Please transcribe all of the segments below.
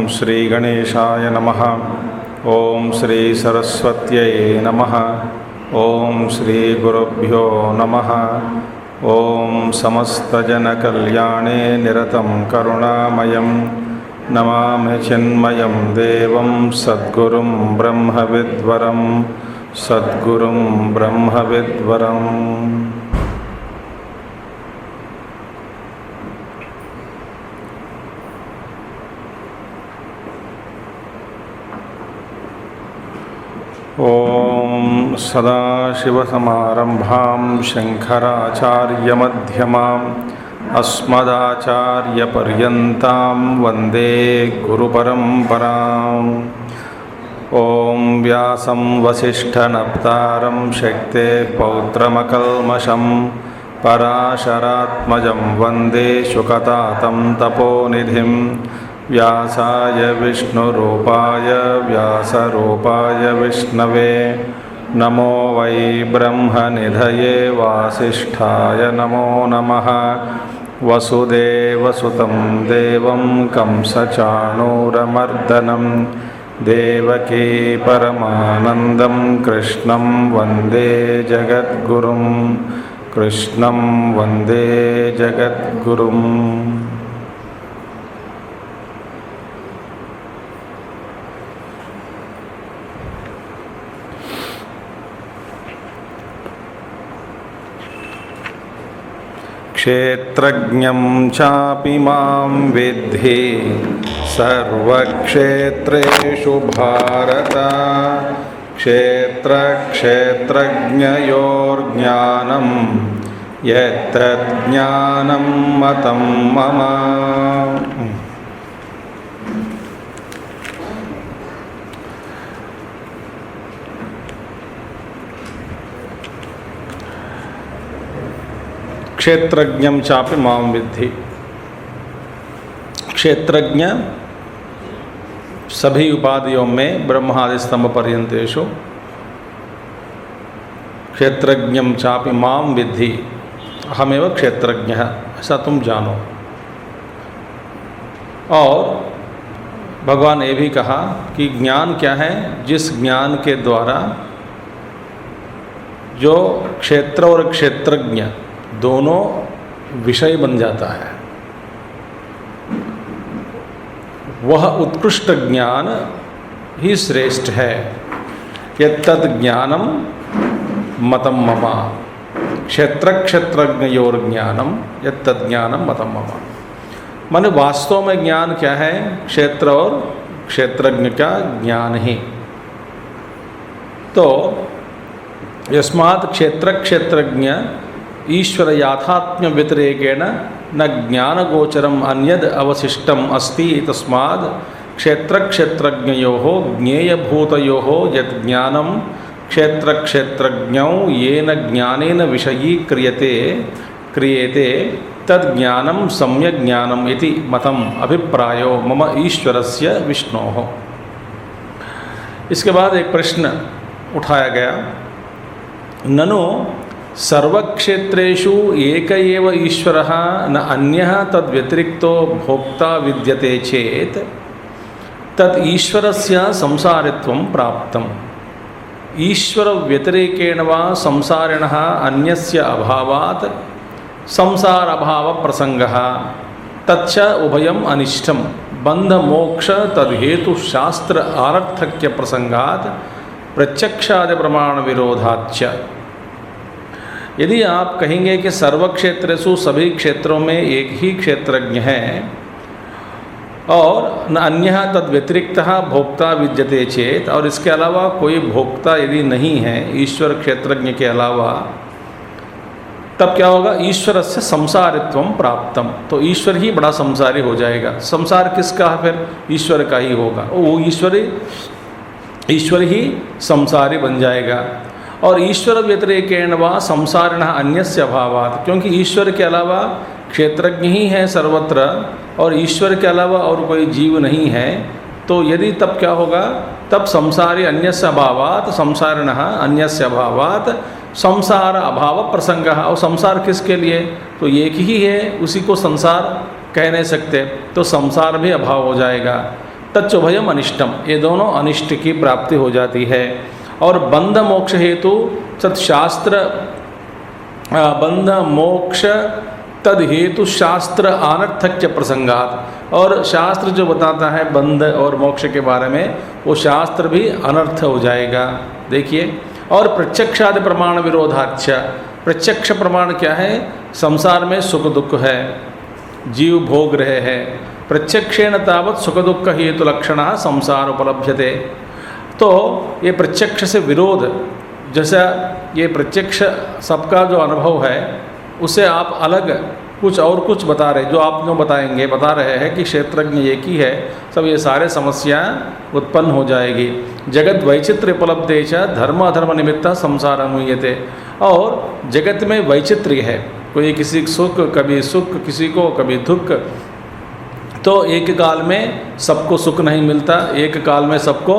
श्री गणेशाय नमः। ओम श्री सरस्वत्यै नमः। ओम श्री गुरुभ्यो नमः। ओम समस्तजनकल्याणे निरतं करुणामयं नमामि चिन्मयं देवं सद्गुरुं ब्रह्मविद्वरं सद्गुरुं ब्रह्मविद्वरम्। ओम सदाशिवसमारंभां शंकराचार्यमध्यमाम् अस्मदाचार्यपर्यन्तां वन्दे गुरुपरम्पराम्। ओम व्यासं वसिष्ठनप्तारं शक्तेः पौत्रमकल्मषं पराशरात्मजं वन्दे शुकतातं तपोनिधिं। व्यासाय विष्णुरूपाय व्यासरूपाय विष्णवे नमो वै ब्रह्मनिधये वासिष्ठाय नमो नमः। वसुदेवसुतं देवं कंसचाणूरमर्दनं देवकी परमानन्दं कृष्णं वन्दे जगद्गुरुं कृष्णं वन्दे जगद्गुरुम्। क्षेत्रज्ञं चापि मां विद्धि सर्वक्षेत्रेषु भारत। क्षेत्रक्षेत्रज्ञयोर्ज्ञानं यत्तज्ज्ञानं मतं मम। क्षेत्रज्ञं चापि मां विद्धि। क्षेत्रज्ञ सभी उपाधियों में ब्रह्मादि स्तंभ पर्यंतेषु क्षेत्रज्ञं चापि मां विद्धि अहमेव क्षेत्रज्ञः, ऐसा तुम जानो। और भगवान ने भी कहा कि ज्ञान क्या है? जिस ज्ञान के द्वारा जो क्षेत्र और क्षेत्रज्ञ दोनों विषय बन जाता है, वह उत्कृष्ट ज्ञान ही श्रेष्ठ है। यत्तद् ज्ञानम मतम मम। क्षेत्र क्षेत्रज्ञयोर ज्ञानम यत्तद् ज्ञानम मतम मम। माने वास्तव में ज्ञान क्या है? क्षेत्र और क्षेत्रज्ञ का ज्ञान ही। तो यस्मात् क्षेत्र क्षेत्रज्ञ ईश्वर याथात्म्य व्यतिरेकेण न ज्ञानगोचरम अन्यद अवशिष्टम अस्ति। तस्माद् क्षेत्र क्षेत्रज्ञयोः ज्ञेयभूतयोः यत् ज्ञानं क्षेत्र क्षेत्रज्ञौ येन ज्ञानेन विषयी क्रियते तद् ज्ञानं सम्यक् ज्ञानम् इति मतम् अभिप्रायो मम ईश्वरस्य विष्णोः। इसके बाद एक प्रश्न उठाया गया, ननु सर्वक्षेत्रेषु एक एव ईश्वरः न अन्यः तद्व्यतिरिक्तो भोक्ता विद्यते चेत् तत् ईश्वरस्य संसारित्वं प्राप्तम्। ईश्वर व्यतिरेकेण वा संसारिणः अन्यस्य अभावात् संसार अभाव प्रसंगः तच्च उभयम् अनिष्टम्। बंध मोक्ष तद्हेतु शास्त्र आरर्थक्य प्रसंगात् प्रत्यक्षादि प्रमाण विरोधाच्च। यदि आप कहेंगे कि सर्व क्षेत्रेषु सभी क्षेत्रों में एक ही क्षेत्रज्ञ है और न अन्य तद व्यतिरिक्त भोक्ता विद्यते चेत, और इसके अलावा कोई भोक्ता यदि नहीं है ईश्वर क्षेत्रज्ञ के अलावा, तब क्या होगा? ईश्वर से संसारित्वम प्राप्तम, तो ईश्वर ही बड़ा संसारी हो जाएगा। संसार किसका है? फिर ईश्वर का ही होगा। वो ईश्वर ही संसारी बन जाएगा। और ईश्वर व्यतिरेकेण वा संसारिणः अन्यस्य अभावात्, क्योंकि ईश्वर के अलावा क्षेत्रज्ञ ही है सर्वत्र, और ईश्वर के अलावा और कोई जीव नहीं है, तो यदि तब क्या होगा? तब संसारी अन्यस्य अभावात्, संसारिणः अन्यस्य अभावात्, संसार अभाव प्रसंग। और संसार किसके लिए? तो एक ही है, उसी को संसार कह नहीं सकते, तो संसार भी अभाव हो जाएगा। तच्चुभयम अनिष्टम, ये दोनों अनिष्ट की प्राप्ति हो जाती है। और बंध मोक्ष हेतु सत्शास्त्र, बंध मोक्ष तद हेतु शास्त्र अनर्थक्य प्रसंगात, और शास्त्र जो बताता है बंध और मोक्ष के बारे में, वो शास्त्र भी अनर्थ हो जाएगा। देखिए, और प्रत्यक्षादि प्रमाण विरोधाच्य, प्रत्यक्ष प्रमाण क्या है? संसार में सुख दुख है, जीव भोग रहे हैं। प्रत्यक्षेण तावत् सुख दुख हेतु लक्षण संसार उपलभ्यते। तो ये प्रत्यक्ष से विरोध, जैसा ये प्रत्यक्ष सबका जो अनुभव है उसे आप अलग कुछ और कुछ बता रहे, जो आप जो बताएंगे बता रहे हैं कि क्षेत्रज्ञ एक ही है, सब ये सारे समस्याएं उत्पन्न हो जाएगी। जगत वैचित्र्य उपलब्धे च धर्म अधर्म निमित्त संसार अनुयते, और जगत में वैचित्र्य है, कोई किसी सुख, कभी सुख किसी को, कभी दुख, तो एक काल में सबको सुख नहीं मिलता, एक काल में सबको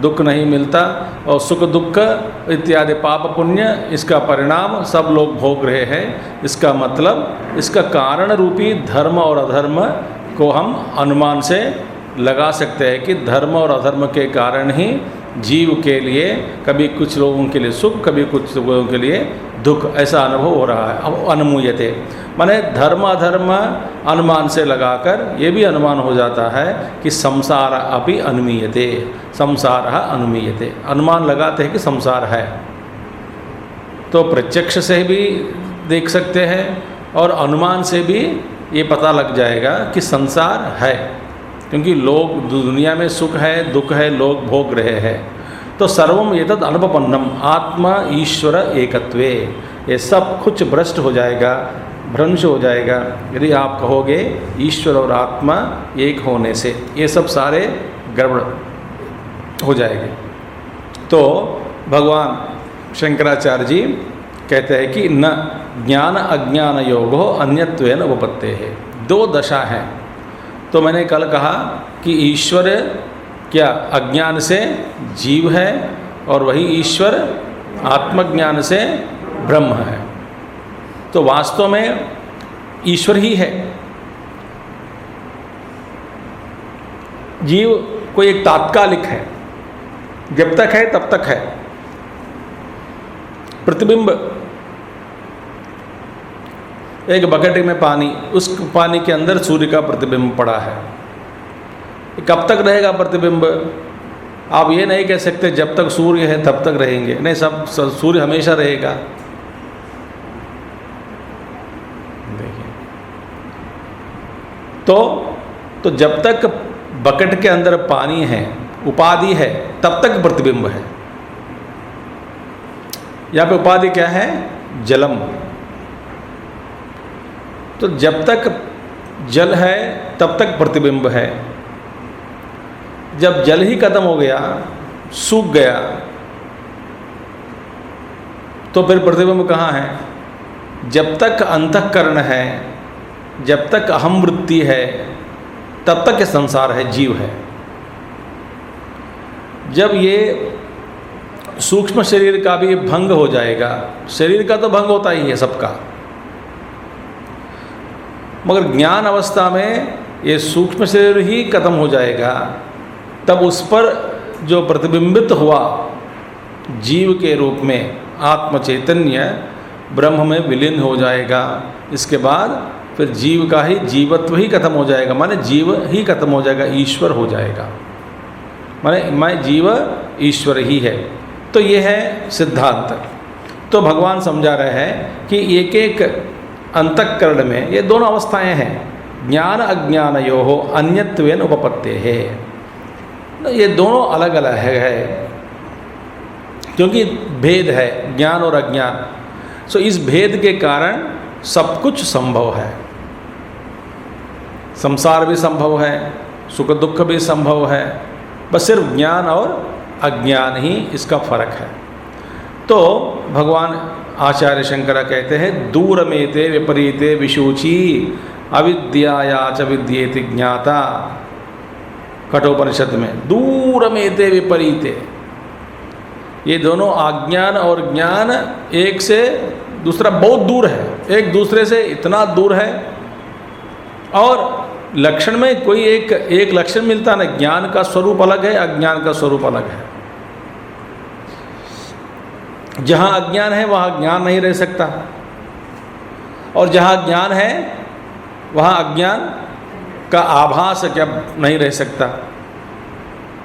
दुख नहीं मिलता, और सुख दुख इत्यादि पाप पुण्य इसका परिणाम सब लोग भोग रहे हैं। इसका मतलब इसका कारण रूपी धर्म और अधर्म को हम अनुमान से लगा सकते हैं कि धर्म और अधर्म के कारण ही जीव के लिए कभी कुछ लोगों के लिए सुख, कभी कुछ लोगों के लिए दुख, ऐसा अनुभव हो रहा है। अब अनुमीयते माने धर्म अधर्म अनुमान से लगाकर ये भी अनुमान हो जाता है कि संसार अपि अनुमीयते, संसार अनुमीयते, अनुमान लगाते हैं कि संसार है। तो प्रत्यक्ष से भी देख सकते हैं और अनुमान से भी ये पता लग जाएगा कि संसार है, क्योंकि लोग दुनिया में सुख है दुख है, लोग भोग रहे हैं। तो सर्वम एतद् अनुपपन्नम आत्मा ईश्वर एकत्वे, ये सब कुछ भ्रष्ट हो जाएगा, भ्रंश हो जाएगा यदि आप कहोगे ईश्वर और आत्मा एक होने से, ये सब सारे गड़बड़ हो जाएंगे। तो भगवान शंकराचार्य जी कहते हैं कि न ज्ञान अज्ञान योगो अन्यत्वेन उपपत्ते है, दो दशा हैं। तो मैंने कल कहा कि ईश्वर क्या अज्ञान से जीव है, और वही ईश्वर आत्मज्ञान से ब्रह्म है। तो वास्तव में ईश्वर ही है, जीव कोई एक तात्कालिक है, जब तक है तब तक है। प्रतिबिंब, एक बकेट में पानी, उस पानी के अंदर सूर्य का प्रतिबिंब पड़ा है, कब तक रहेगा प्रतिबिंब? आप ये नहीं कह सकते जब तक सूर्य है तब तक रहेंगे, नहीं, सब सूर्य हमेशा रहेगा। देखिए, तो जब तक बकेट के अंदर पानी है, उपाधि है, तब तक प्रतिबिंब है। यहाँ पे उपाधि क्या है? जलम। तो जब तक जल है तब तक प्रतिबिंब है, जब जल ही खत्म हो गया, सूख गया, तो फिर प्रतिबिंब कहाँ है? जब तक अंतःकरण है, जब तक अहम वृत्ति है, तब तक ये संसार है, जीव है। जब ये सूक्ष्म शरीर का भी भंग हो जाएगा, शरीर का तो भंग होता ही है सबका, मगर ज्ञान अवस्था में ये सूक्ष्म शरीर ही खत्म हो जाएगा, तब उस पर जो प्रतिबिंबित हुआ जीव के रूप में आत्म चैतन्य ब्रह्म में विलीन हो जाएगा। इसके बाद फिर जीव का ही जीवत्व ही खत्म हो जाएगा, माने जीव ही खत्म हो जाएगा, ईश्वर हो जाएगा, माने मैं जीव ईश्वर ही है। तो ये है सिद्धांत। तो भगवान समझा रहे हैं कि एक एक अंतःकरण में ये दोनों अवस्थाएं हैं, ज्ञान अज्ञानयोः अन्यत्वेन उपपत्तेः। ये दोनों अलग अलग है क्योंकि भेद है ज्ञान और अज्ञान। सो इस भेद के कारण सब कुछ संभव है, संसार भी संभव है, सुख दुख भी संभव है, बस सिर्फ ज्ञान और अज्ञान ही इसका फर्क है। तो भगवान आचार्य शंकरा कहते हैं दूरमेते विपरीते विशूची अविद्याया च विद्येति ज्ञाता। कठोपनिषद में दूरमेते विपरीते, ये दोनों अज्ञान और ज्ञान एक से दूसरा बहुत दूर है, एक दूसरे से इतना दूर है। और लक्षण में कोई एक लक्षण मिलता ना, ज्ञान का स्वरूप अलग है, अज्ञान का स्वरूप अलग है। जहाँ अज्ञान है वहाँ ज्ञान नहीं रह सकता, और जहाँ ज्ञान है वहाँ अज्ञान का आभास क्या नहीं रह सकता।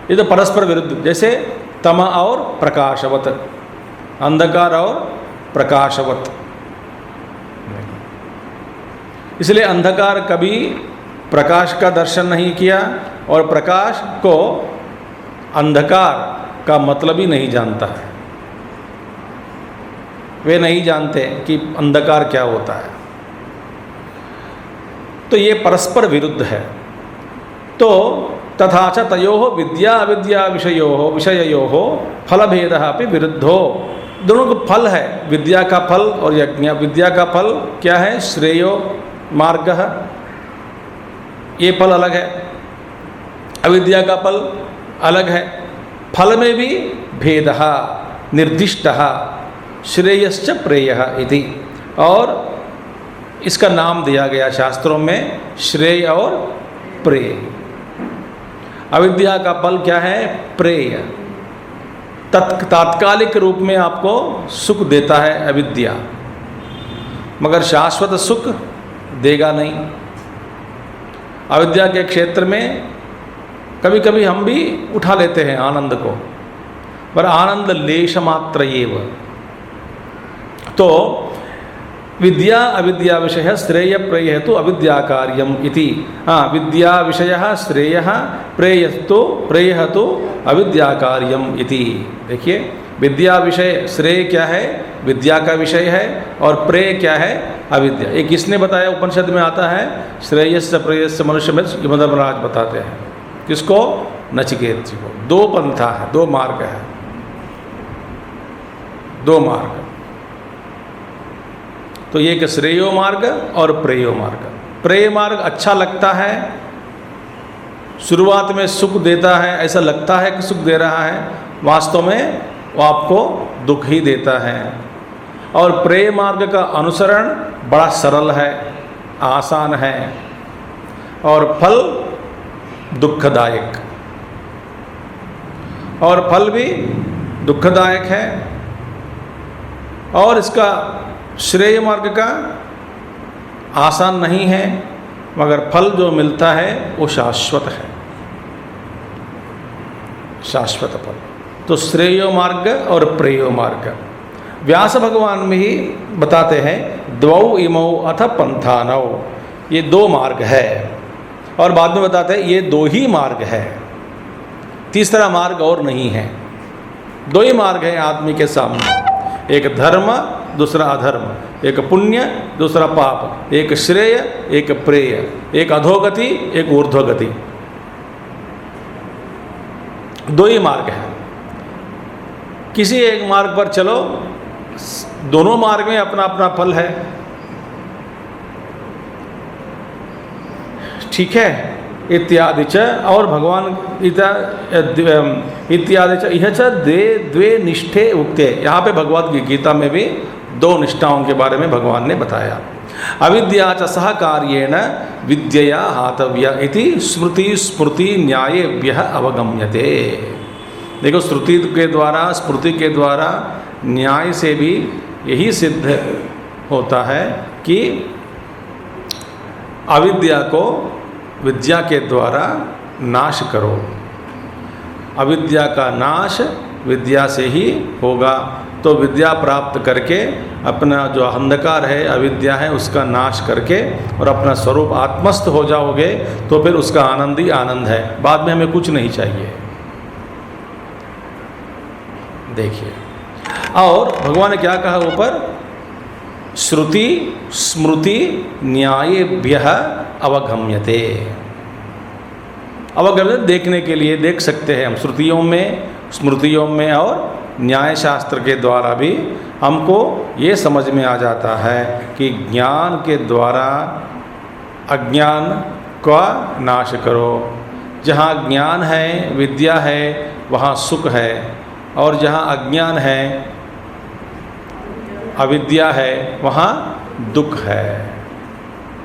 ये तो परस्पर विरुद्ध, जैसे तम और प्रकाशवत, अंधकार और प्रकाशवत। इसलिए अंधकार कभी प्रकाश का दर्शन नहीं किया और प्रकाश को अंधकार का मतलब ही नहीं जानता है। वे नहीं जानते कि अंधकार क्या होता है। तो ये परस्पर विरुद्ध है। तो तथा च तयोः विद्या अविद्या विषययोः फलभेदः अपि विरुद्धो। दोनों को फल है, विद्या का फल और यज्ञ। विद्या का फल क्या है? श्रेयो मार्गः, ये फल अलग है। अविद्या का फल अलग है। फल में भी भेदः निर्दिष्टः श्रेयश्च प्रेयः इति, और इसका नाम दिया गया शास्त्रों में श्रेय और प्रेय। अविद्या का फल क्या है? प्रेय। तात्कालिक रूप में आपको सुख देता है अविद्या, मगर शाश्वत सुख देगा नहीं। अविद्या के क्षेत्र में कभी कभी हम भी उठा लेते हैं आनंद को, पर आनंद लेश मात्र एव। तो विद्या अविद्या विषय श्रेय प्रेय हेतु अविद्या कार्यम इति। विद्या विषय श्रेय प्रेय हेतु अविद्या कार्यम इति। देखिए, विद्या विषय श्रेय क्या है? विद्या का विषय है, और प्रेय क्या है? अविद्या। ये किसने बताया? उपनिषद में आता है श्रेयस्स प्रेयस्स मनुष्य में यमधर्मराज बताते हैं। किसको? नचिकेत जी को। दो पंथा है, दो मार्ग है, दो मार्ग। तो ये कि श्रेयो मार्ग और प्रेयो मार्ग। प्रेय मार्ग अच्छा लगता है, शुरुआत में सुख देता है, ऐसा लगता है कि सुख दे रहा है, वास्तव में वो आपको दुख ही देता है। और प्रेय मार्ग का अनुसरण बड़ा सरल है, आसान है, और फल दुखदायक, और फल भी दुखदायक है। और इसका श्रेय मार्ग का आसान नहीं है, मगर फल जो मिलता है वो शाश्वत है, शाश्वत फल। तो श्रेयो मार्ग और प्रेयो मार्ग व्यास भगवान में ही बताते हैं, द्वौ इमौ अथ पंथानौ, ये दो मार्ग है। और बाद में बताते हैं ये दो ही मार्ग है, तीसरा मार्ग और नहीं है। दो ही मार्ग है आदमी के सामने, एक धर्म दूसरा अधर्म, एक पुण्य दूसरा पाप, एक श्रेय एक प्रेय, एक अधोगति एक ऊर्ध्वगति। दो ही मार्ग है। किसी एक मार्ग पर चलो, दोनों मार्ग में अपना अपना फल है, ठीक है। इत्यादि च, और भगवान इत्यादि च इह च द्वे निष्ठे उक्ते। यहाँ पे भगवद गीता में भी दो निष्ठाओं के बारे में भगवान ने बताया। अविद्या च सहकार्येण विद्यया हातव्या इति स्मृति स्मृति न्यायेभ्यः अवगम्यते। देखो, श्रुति के द्वारा स्मृति के द्वारा न्याय से भी यही सिद्ध होता है कि अविद्या को विद्या के द्वारा नाश करो। अविद्या का नाश विद्या से ही होगा। तो विद्या प्राप्त करके अपना जो अंधकार है, अविद्या है, उसका नाश करके और अपना स्वरूप आत्मस्थ हो जाओगे तो फिर उसका आनंद ही आनंद है। बाद में हमें कुछ नहीं चाहिए। देखिए, और भगवान ने क्या कहा ऊपर, श्रुति स्मृति न्यायेभ्यः अवगम्यते। अवगम्यते देखने के लिए देख सकते हैं हम श्रुतियों में, स्मृतियों में और न्याय शास्त्र के द्वारा भी हमको ये समझ में आ जाता है कि ज्ञान के द्वारा अज्ञान का नाश करो। जहाँ ज्ञान है, विद्या है, वहाँ सुख है, और जहाँ अज्ञान है, अविद्या है, वहाँ दुख है।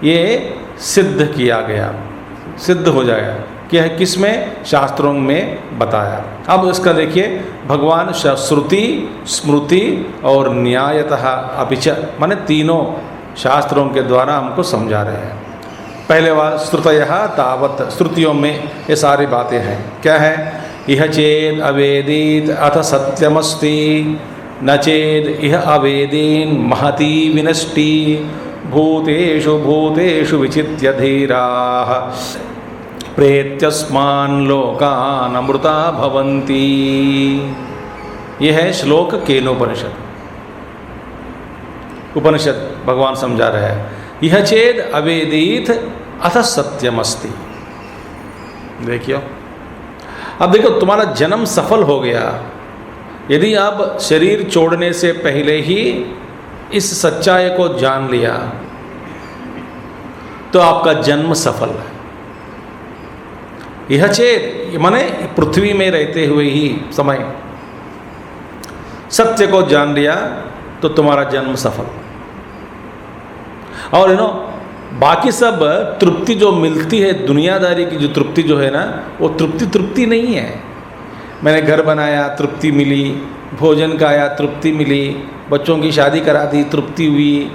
ये सिद्ध किया गया, सिद्ध हो जाएगा कि किस में, शास्त्रों में बताया। अब इसका देखिए, भगवान श्रुति स्मृति और न्यायतः अपिच माने तीनों शास्त्रों के द्वारा हमको समझा रहे हैं। पहले बार श्रुतयः तावत्, श्रुतियों में ये सारी बातें हैं। क्या है, इह चेद अवेदीत अथ सत्यमस्ति, न चेद इह अवेदीन महती विनष्टि, भूतेषु भूतेषु विचित्य धीराः प्रेत्यस्मान् लोकान् अमृता भवन्ति। यह है श्लोक केनोपनिषद। उपनिषद भगवान समझा रहे हैं, यह चेद अवेदीत अथ सत्यमस्ति। देखियो, अब देखो, तुम्हारा जन्म सफल हो गया यदि आप शरीर छोड़ने से पहले ही इस सच्चाई को जान लिया तो आपका जन्म सफल है। यह चेत माने पृथ्वी में रहते हुए ही समय सत्य को जान लिया तो तुम्हारा जन्म सफल। और बाकी सब तृप्ति जो मिलती है, दुनियादारी की जो तृप्ति जो है ना, वो तृप्ति नहीं है। मैंने घर बनाया, तृप्ति मिली, भोजन खाया, तृप्ति मिली, बच्चों की शादी करा दी, तृप्ति हुई,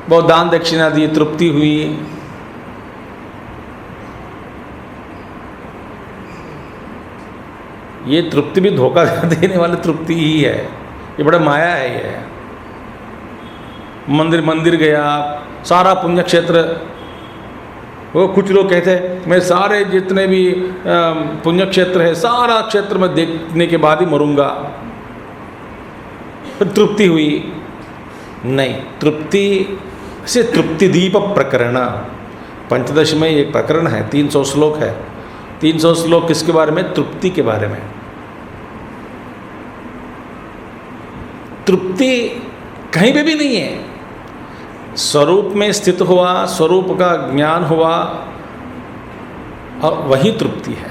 बहुत दान दक्षिणा दी, तृप्ति हुई। ये तृप्ति भी धोखा देने वाली तृप्ति ही है। ये बड़ा माया है। ये मंदिर गया, सारा पुण्य क्षेत्र, वो कुछ लोग कहते हैं मैं सारे जितने भी पुण्य क्षेत्र है, सारा क्षेत्र में देखने के बाद ही मरूंगा, फिर तृप्ति हुई नहीं। तृप्ति से तृप्ति दीप प्रकरण, पंचदश में एक प्रकरण है, 300 श्लोक है। 300 श्लोक किसके बारे में? तृप्ति के बारे में। तृप्ति कहीं पे भी नहीं है, स्वरूप में स्थित हुआ, स्वरूप का ज्ञान हुआ और वही तृप्ति है।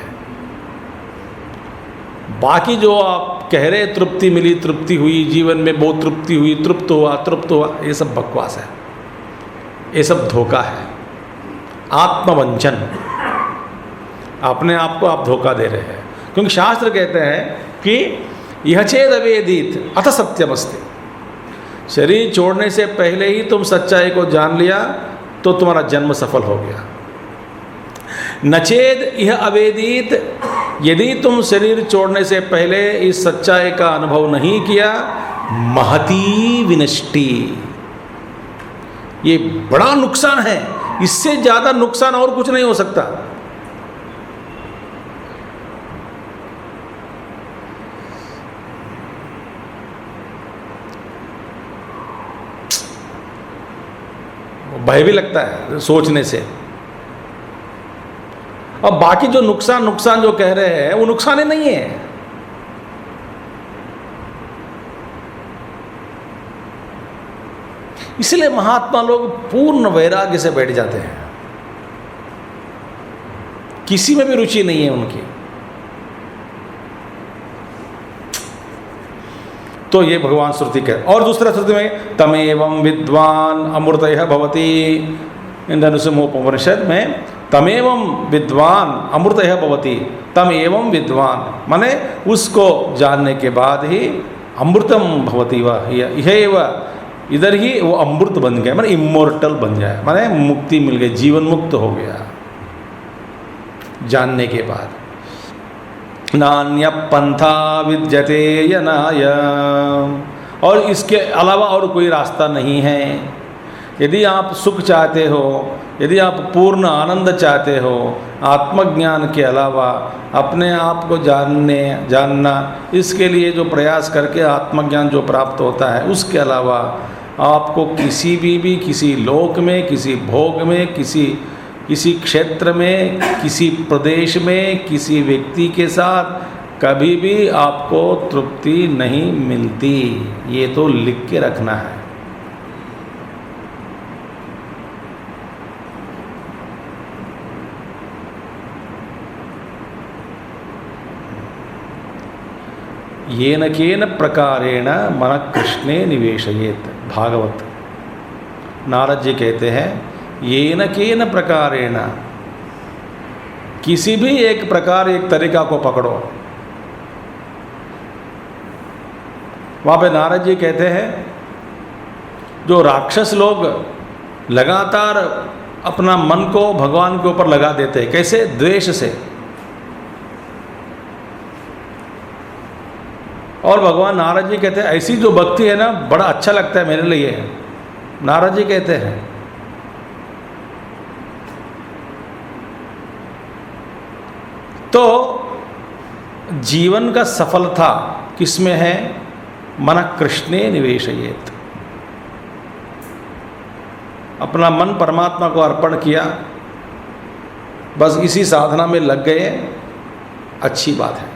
बाकी जो आप कह रहे तृप्ति मिली, तृप्ति हुई, जीवन में बहुत तृप्ति हुई, तृप्त हुआ, ये सब बकवास है, ये सब धोखा है, आत्मवंचन। अपने आप को आप धोखा दे रहे हैं, क्योंकि शास्त्र कहते हैं कि यह चेद अवेदित अथ सत्यमस्ति। शरीर छोड़ने से पहले ही तुम सच्चाई को जान लिया तो तुम्हारा जन्म सफल हो गया। नचेद यह अवेदित, यदि तुम शरीर छोड़ने से पहले इस सच्चाई का अनुभव नहीं किया, महती विनष्टि, ये बड़ा नुकसान है। इससे ज़्यादा नुकसान और कुछ नहीं हो सकता। भय भी लगता है सोचने से। अब बाकी जो नुकसान जो कह रहे हैं वो नुकसान ही नहीं है। इसलिए महात्मा लोग पूर्ण वैराग्य से बैठ जाते हैं, किसी में भी रुचि नहीं है उनकी। तो ये भगवान श्रुति कह। और दूसरा श्रुति में तमेवं विद्वान अमृतयः भवति, इंद्रनुसुमोपनिषद में तमेवं विद्वान अमृतयः भवति, तमेवं विद्वान माने उसको जानने के बाद ही अमृतम भवति, वह यह इधर ही वो अमृत बन गया, माने इमोर्टल बन जाए, माने मुक्ति मिल गई, जीवन मुक्त हो गया जानने के बाद। नान्य पंथा विद्यते यनाय, और इसके अलावा और कोई रास्ता नहीं है। यदि आप सुख चाहते हो, यदि आप पूर्ण आनंद चाहते हो, आत्मज्ञान के अलावा अपने आप को जानना, इसके लिए जो प्रयास करके आत्मज्ञान जो प्राप्त होता है, उसके अलावा आपको किसी भी किसी लोक में, किसी भोग में, किसी क्षेत्र में, किसी प्रदेश में, किसी व्यक्ति के साथ कभी भी आपको तृप्ति नहीं मिलती। ये तो लिख के रखना है। येन केन प्रकारेण मन कृष्णे निवेशयेत। भागवत नारद जी कहते हैं, येन केन प्रकारेण, किसी भी एक प्रकार, एक तरीका को पकड़ो। वहाँ पे नारद जी कहते हैं, जो राक्षस लोग लगातार अपना मन को भगवान के ऊपर लगा देते हैं, कैसे? द्वेष से। और भगवान नारद जी कहते हैं, ऐसी जो भक्ति है ना, बड़ा अच्छा लगता है मेरे लिए। नारद जी कहते हैं, तो जीवन का सफलता किसमें है? मन कृष्णे निवेशयेत। अपना मन परमात्मा को अर्पण किया, बस इसी साधना में लग गए, अच्छी बात है।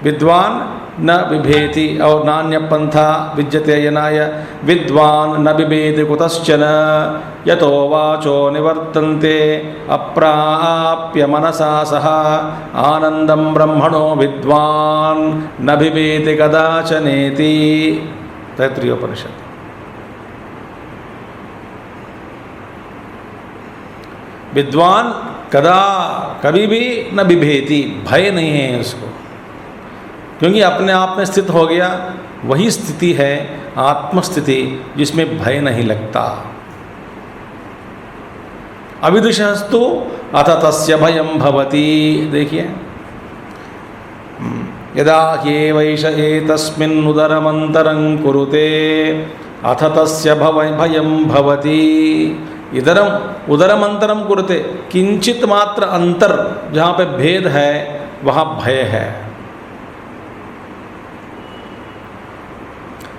विद्वान न बिभेति और नान्य पंथा विद्यते यनाय, विद्वान न बिभेति कुतश्चन यतो वाचो निवर्तन्ते अप्राप्य मनसा सह आनंदं ब्रह्मणो विद्वान न बिभेति कदाचनेति। तैत्तिरीयोपनिषद। विद्वान कभी भी न बिभेति, भय नहीं है उसको, क्योंकि अपने आप में स्थित हो गया। वही स्थिति है आत्मस्थिति, जिसमें भय नहीं लगता। अविदुषस्तु अथ तस्य भयं भवति। देखिए, यदा ह्येवैष एतस्मिन् उदरमन्तरं कुरुते अथ तस्य भयं भवति। उदरमन्तरं कुरुते, किंचित मात्र अंतर जहाँ पे भेद है वहाँ भय है।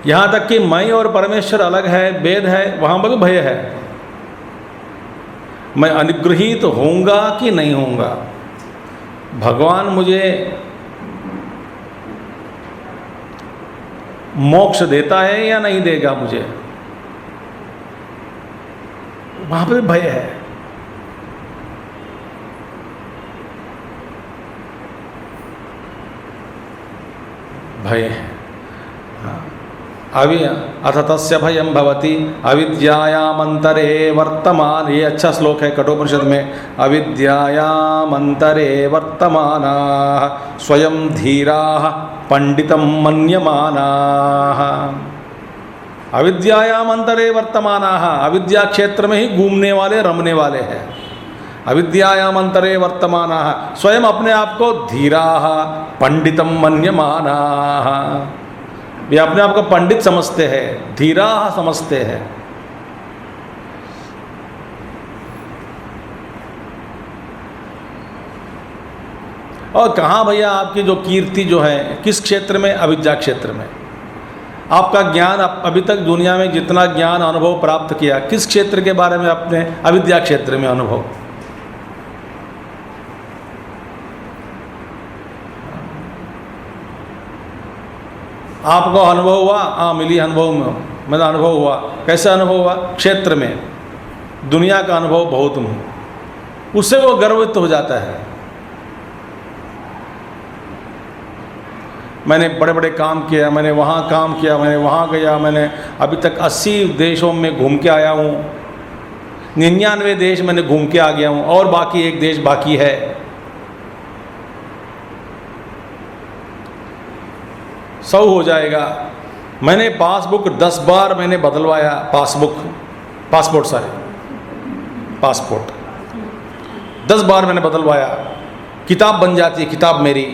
यहाँ तक कि मैं और परमेश्वर अलग है, भेद है, वहाँ पर भी भय है। मैं अनुग्रहित होऊंगा कि नहीं होऊंगा, भगवान मुझे मोक्ष देता है या नहीं देगा मुझे, वहाँ पर भी भय है। भय है। अथ तस्य भयं भवति अविद्यायामन्तरे वर्तमान। ये अच्छा श्लोक है कठोपनिषद में। अविद्यायामन्तरे वर्तमानाः स्वयं धीराः पंडितं मन्यमानाः। अविद्यायामन्तरे वर्तमानाः, अविद्या क्षेत्र में ही घूमने वाले, रमने वाले हैं। अविद्यायामन्तरे वर्तमानाः, स्वयं अपने आप को धीराः पंडितं मन्यमानाः। वे अपने आप को पंडित समझते हैं, धीरा समझते हैं। और कहाँ भैया आपकी जो कीर्ति जो है, किस क्षेत्र में? अविद्या क्षेत्र में। आपका ज्ञान अभी तक दुनिया में जितना ज्ञान अनुभव प्राप्त किया, किस क्षेत्र के बारे में? अपने अविद्या क्षेत्र में अनुभव। आपको अनुभव हुआ? हाँ, मिली अनुभव में, मेरा अनुभव हुआ। कैसे अनुभव हुआ? क्षेत्र में, दुनिया का अनुभव बहुत हूँ, उससे वो गर्वित हो जाता है। मैंने बड़े बड़े काम किया, मैंने वहाँ काम किया, मैंने वहाँ गया, मैंने अभी तक 80 देशों में घूम के आया हूँ, 99 देश मैंने घूम के आ गया हूँ, और बाकी एक देश बाकी है। सौ हो जाएगा। मैंने पासबुक 10 बार मैंने बदलवाया, पासपोर्ट 10 बार मैंने बदलवाया। किताब बन जाती है, किताब मेरी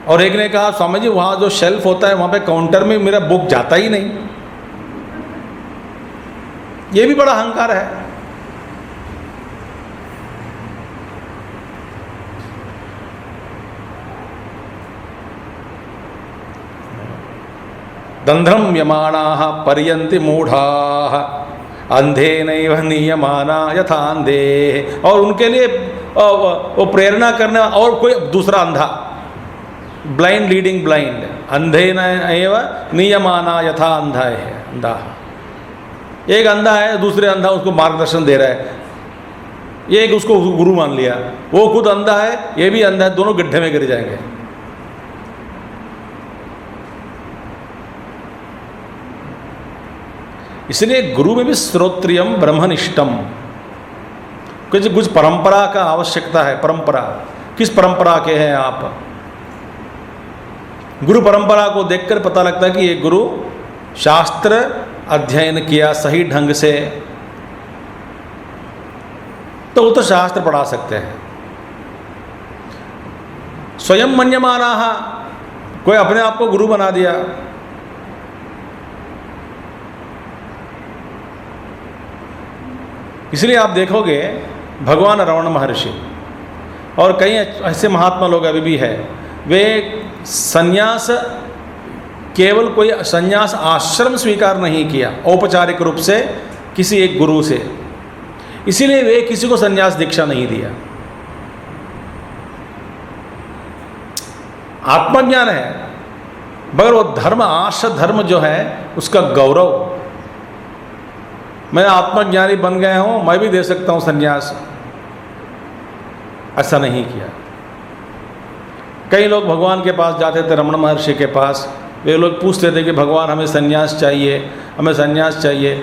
और एक ने कहा स्वामी जी वहाँ जो शेल्फ होता है वहाँ पे काउंटर में मेरा बुक जाता ही नहीं। ये भी बड़ा अहंकार है। दंध्रम यमाणाः पर्यन्ति मूढ़ाः अंधेनैव नीयमाना यथा अंधे। और उनके लिए वो प्रेरणा करने और कोई दूसरा अंधा, ब्लाइंड लीडिंग ब्लाइंड, अंधेनैव नीयमाना यथा अंधा है अंधा। एक अंधा है, दूसरे अंधा उसको मार्गदर्शन दे रहा है, ये एक उसको गुरु मान लिया, वो खुद अंधा है ये भी अंधा है, दोनों गड्ढे में गिर जाएंगे। इसलिए गुरु में भी श्रोत्रियम ब्रह्मनिष्ठम, कुछ परंपरा का आवश्यकता है। परंपरा, किस परंपरा के हैं आप? गुरु परंपरा को देखकर पता लगता है कि ये गुरु शास्त्र अध्ययन किया सही ढंग से, तो वो तो शास्त्र पढ़ा सकते हैं। स्वयं मन्यमानाः, कोई अपने आप को गुरु बना दिया। इसलिए आप देखोगे भगवान रमण महर्षि और कई ऐसे महात्मा लोग अभी भी है, वे संन्यास, केवल कोई संन्यास आश्रम स्वीकार नहीं किया औपचारिक रूप से किसी एक गुरु से, इसीलिए वे किसी को संन्यास दीक्षा नहीं दिया। आत्मज्ञान है, मगर वो धर्म, आर्ष धर्म जो है उसका गौरव, मैं आत्मज्ञानी बन गया हूं मैं भी दे सकता हूं संन्यास, ऐसा नहीं किया। कई लोग भगवान के पास जाते थे, रमण महर्षि के पास, वे लोग पूछते थे कि भगवान हमें संन्यास चाहिए, हमें संन्यास चाहिए।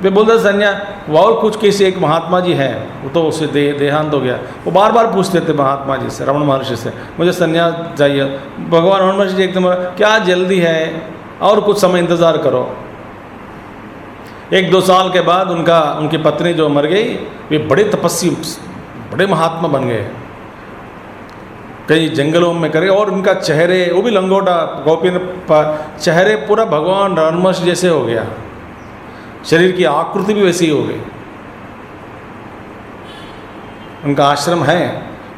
वे बोलते संन्यास, और कुछ किसी एक महात्मा जी हैं, वो तो उसे देहांत हो गया, वो बार बार पूछते थे महात्मा जी से, रमण महर्षि से, मुझे संन्यास चाहिए। भगवान रमण महर्षि जी एकदम, क्या जल्दी है, और कुछ समय इंतज़ार करो। 1-2 साल के बाद उनकी पत्नी जो मर गई, वे बड़े तपस्वी, बड़े महात्मा बन गए, कई जंगलों में करे, और उनका चेहरे, वो भी लंगोटा गोपीन चेहरे पूरा भगवान रामस जैसे हो गया, शरीर की आकृति भी वैसी हो गई। उनका आश्रम है,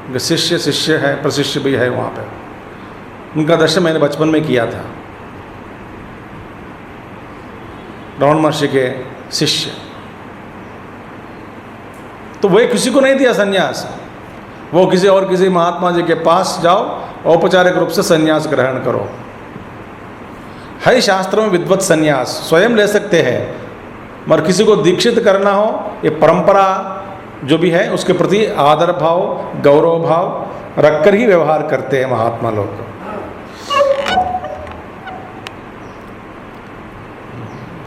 उनका शिष्य है, प्रशिष्य भी है वहाँ पे। उनका दर्शन मैंने बचपन में किया था, रमण महर्षि के शिष्य। तो वे किसी को नहीं दिया संन्यास, वो किसी महात्मा जी के पास जाओ, औपचारिक रूप से संन्यास ग्रहण करो। है शास्त्रों में विद्वत संन्यास, स्वयं ले सकते हैं, मगर किसी को दीक्षित करना हो, ये परंपरा जो भी है उसके प्रति आदर भाव, गौरव भाव रखकर ही व्यवहार करते हैं महात्मा लोग।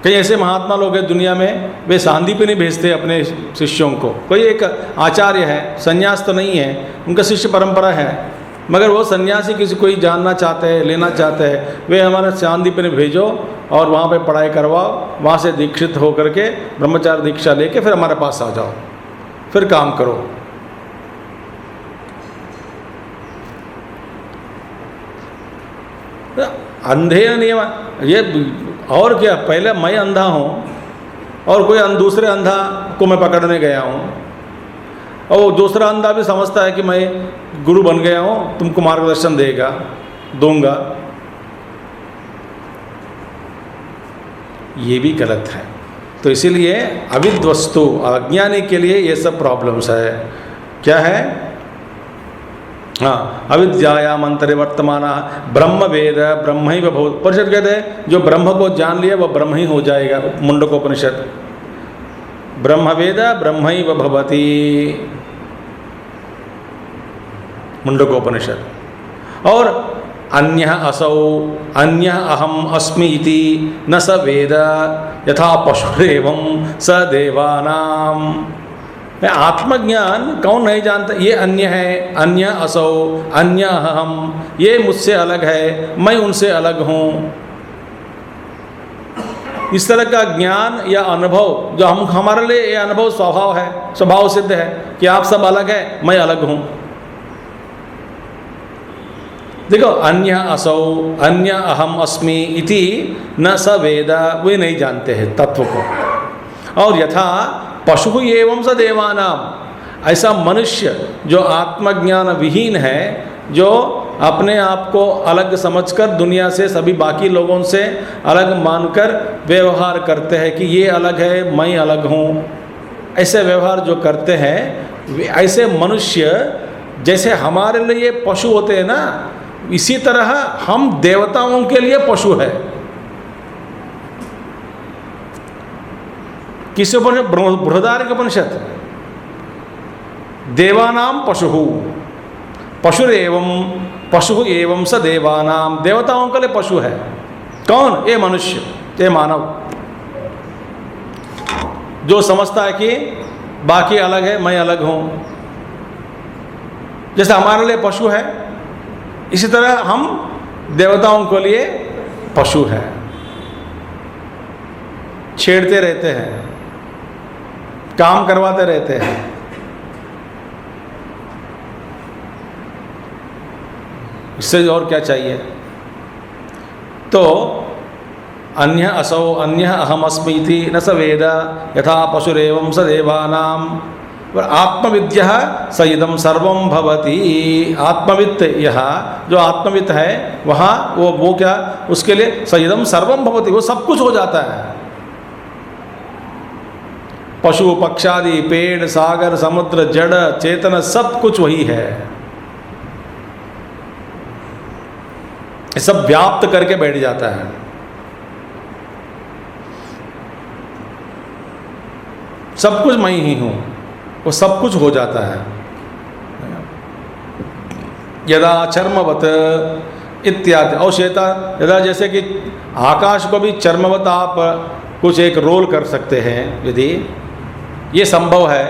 कई ऐसे महात्मा लोग हैं दुनिया में, वे शांति पे नहीं भेजते अपने शिष्यों को। कोई एक आचार्य है, संन्यास तो नहीं है, उनका शिष्य परंपरा है, मगर वो सन्यासी किसी कोई जानना चाहते हैं, लेना चाहते हैं, वे हमारे शांति पे भेजो और वहाँ पे पढ़ाई करवाओ, वहाँ से दीक्षित होकर के ब्रह्मचार्य दीक्षा लेके फिर हमारे पास आ जाओ, फिर काम करो। अंधे नियम ये, और क्या, पहले मैं अंधा हूँ और कोई दूसरे अंधा को मैं पकड़ने गया हूँ, और दूसरा अंधा भी समझता है कि मैं गुरु बन गया हूँ, तुमको मार्गदर्शन दूंगा। ये भी गलत है। तो इसीलिए अविद् वस्तु, अज्ञानी के लिए ये सब प्रॉब्लम्स है। क्या है? हाँ, अविद्यायाम अंतरिवर्तमान ब्रह्म वेद ब्रह्मैव भवति। उपनिषद कहते हैं जो ब्रह्म को जान लिया वह ब्रह्म ही हो जाएगा। मुंडकोपनिषद, ब्रह्म वेद ब्रह्मैव भवति, मुंडकोपनिषद। और अन्यः असौ अन्यः अहम अस्मि इति न स वेद यथा पशुरेवं स देवानाम। आत्मज्ञान कौन नहीं जानता? ये अन्य है, अन्य असौ, अन्य अहम, ये मुझसे अलग है, मैं उनसे अलग हूँ। इस तरह का ज्ञान या अनुभव जो हमारे लिए, ये अनुभव स्वभाव है, स्वभाव सिद्ध है कि आप सब अलग है, मैं अलग हूँ। देखो, अन्य असौ, अन्य अहम अस्मि इति न स वेद, वे नहीं जानते हैं तत्व को। और यथा पशु एवं स देवानाम, ऐसा मनुष्य जो आत्मज्ञान विहीन है, जो अपने आप को अलग समझकर दुनिया से, सभी बाकी लोगों से अलग मानकर व्यवहार करते हैं कि ये अलग है, मैं अलग हूँ, ऐसे व्यवहार जो करते हैं, ऐसे मनुष्य जैसे हमारे लिए पशु होते हैं ना, इसी तरह हम देवताओं के लिए पशु है। किस उपनिषद? बृहदारण्यक, देवानाम पशु, पशु एवं स देवानाम, देवताओं के लिए पशु है कौन? ये मनुष्य, ये मानव, जो समझता है कि बाकी अलग है, मैं अलग हूं। जैसे हमारे लिए पशु है, इसी तरह हम देवताओं के लिए पशु है। छेड़ते रहते हैं, काम करवाते रहते हैं। इससे और क्या चाहिए? तो अन्य असौ अन्य अहम अस्मि इति न स वेद यथा पशुरेवं स देवानाम, आत्मविद्यः स इदं सर्वं भवति। आत्मवित्त, यह जो आत्मवित्त है वहाँ वो क्या, उसके लिए स इदं सर्वं भवति, वो सब कुछ हो जाता है। पशु पक्षादि, पेड़, सागर, समुद्र, जड़, चेतन, सब कुछ वही है। सब व्याप्त करके बैठ जाता है। सब कुछ मैं ही हूँ, वो सब कुछ हो जाता है। यदा चर्मवत इत्यादि, और श्वेता यदा, जैसे कि आकाश को भी चर्मवत आप कुछ एक रोल कर सकते हैं, यदि ये संभव है,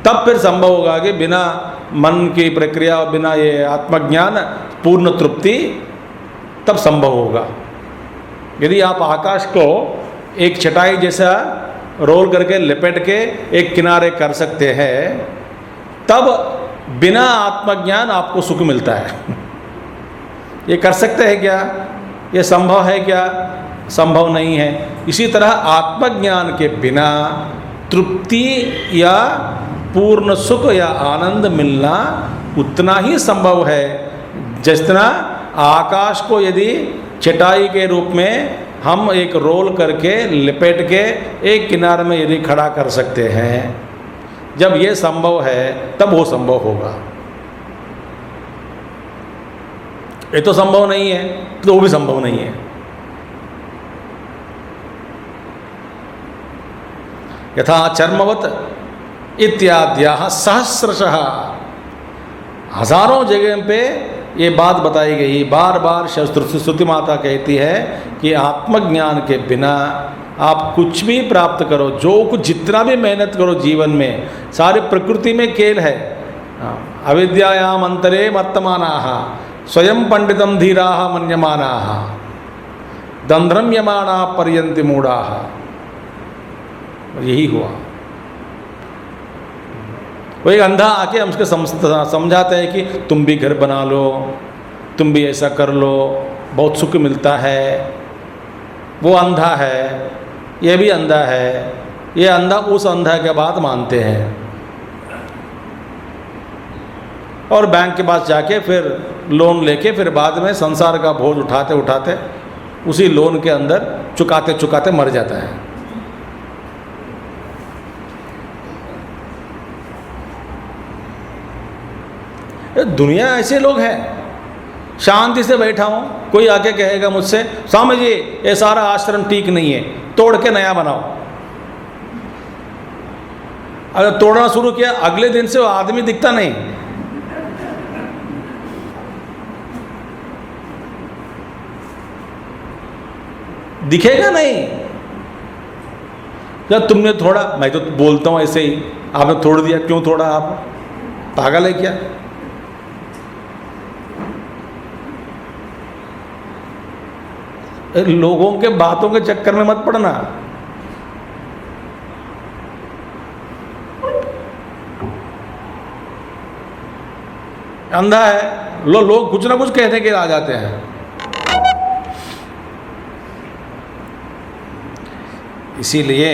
तब फिर संभव होगा कि बिना मन की प्रक्रिया, बिना ये आत्मज्ञान, पूर्ण तृप्ति तब संभव होगा। यदि आप आकाश को एक चटाई जैसा रोल करके लपेट के एक किनारे कर सकते हैं, तब बिना आत्मज्ञान आपको सुख मिलता है। ये कर सकते हैं क्या? ये संभव है क्या? संभव नहीं है। इसी तरह आत्मज्ञान के बिना तृप्ति या पूर्ण सुख या आनंद मिलना उतना ही संभव है जितना आकाश को यदि चटाई के रूप में हम एक रोल करके लपेट के एक किनारे में यदि खड़ा कर सकते हैं, जब ये संभव है तब वो संभव होगा। ये तो संभव नहीं है तो वो भी संभव नहीं है। यथा चर्मवत इत्याद्याः सहस्रशः, हजारों जगह पे ये बात बताई गई। बार बार श्रुति माता कहती है कि आत्मज्ञान के बिना आप कुछ भी प्राप्त करो, जो कुछ जितना भी मेहनत करो जीवन में, सारी प्रकृति में खेल है। अविद्यायाम अंतरे वर्तमानाः स्वयं पंडितम धीराः मन्यमानाः दंद्रम यमाना पर्यन्ति मूढ़ाः। यही हुआ। वो एक अंधा आके हमसे समझाता है कि तुम भी घर बना लो, तुम भी ऐसा कर लो, बहुत सुख मिलता है। वो अंधा है, ये भी अंधा है। ये अंधा उस अंधा के बात मानते हैं और बैंक के पास जाके फिर लोन लेके फिर बाद में संसार का बोझ उठाते उठाते उसी लोन के अंदर चुकाते चुकाते मर जाता है। दुनिया ऐसे लोग हैं। शांति से बैठा हूँ, कोई आके कहेगा मुझसे स्वामी जी ये सारा आश्रम ठीक नहीं है, तोड़ के नया बनाओ। अगर तोड़ना शुरू किया अगले दिन से वो आदमी दिखता नहीं। दिखेगा नहीं। जब तुमने थोड़ा, मैं तो बोलता हूँ ऐसे ही, आपने तोड़ दिया, क्यों तोड़ा? आप पागल है क्या? लोगों के बातों के चक्कर में मत पड़ना। अंधा है, लोग कुछ ना कुछ कहने के आ जाते हैं। इसीलिए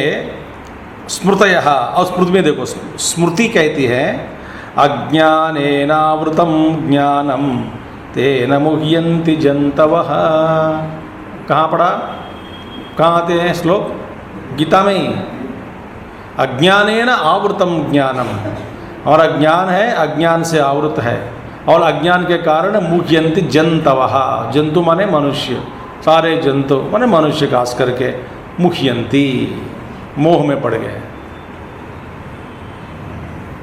स्मृतयः, और स्मृति में देखो, स्मृति कहती है अज्ञानेनावृतं ज्ञानम तेन मुह्यन्ति जन्तवः। कहाँ पढ़ा, कहाँ आते हैं श्लोक? गीता में ही। अज्ञानेन आवृतम ज्ञानम, और अज्ञान है, अज्ञान से आवृत है, और अज्ञान के कारण मुह्यन्ति जन्तवः, जंतु माने मनुष्य, सारे जंतु माने मनुष्य खास करके मुह्यन्ति, मोह में पड़ गए,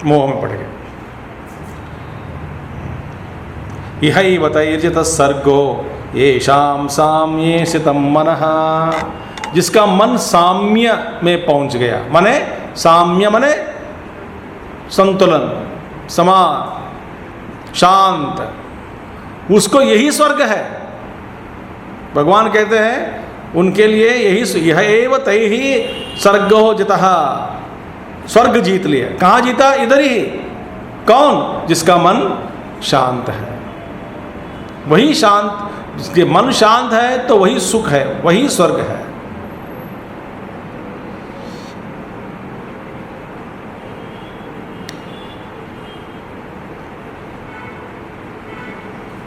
मोह में पड़ गए। इहैव तैर्जित सर्गो येषां साम्ये स्थितं मनः, जिसका मन साम्य में पहुंच गया, माने साम्य माने संतुलन, समान, शांत, उसको यही स्वर्ग है। भगवान कहते हैं उनके लिए यही, यह एव तैहि सर्गो जितः, स्वर्ग जीत लिया। कहाँ जीता? इधर ही। कौन? जिसका मन शांत है, वही शांत, जिसके मन शांत है तो वही सुख है, वही स्वर्ग है।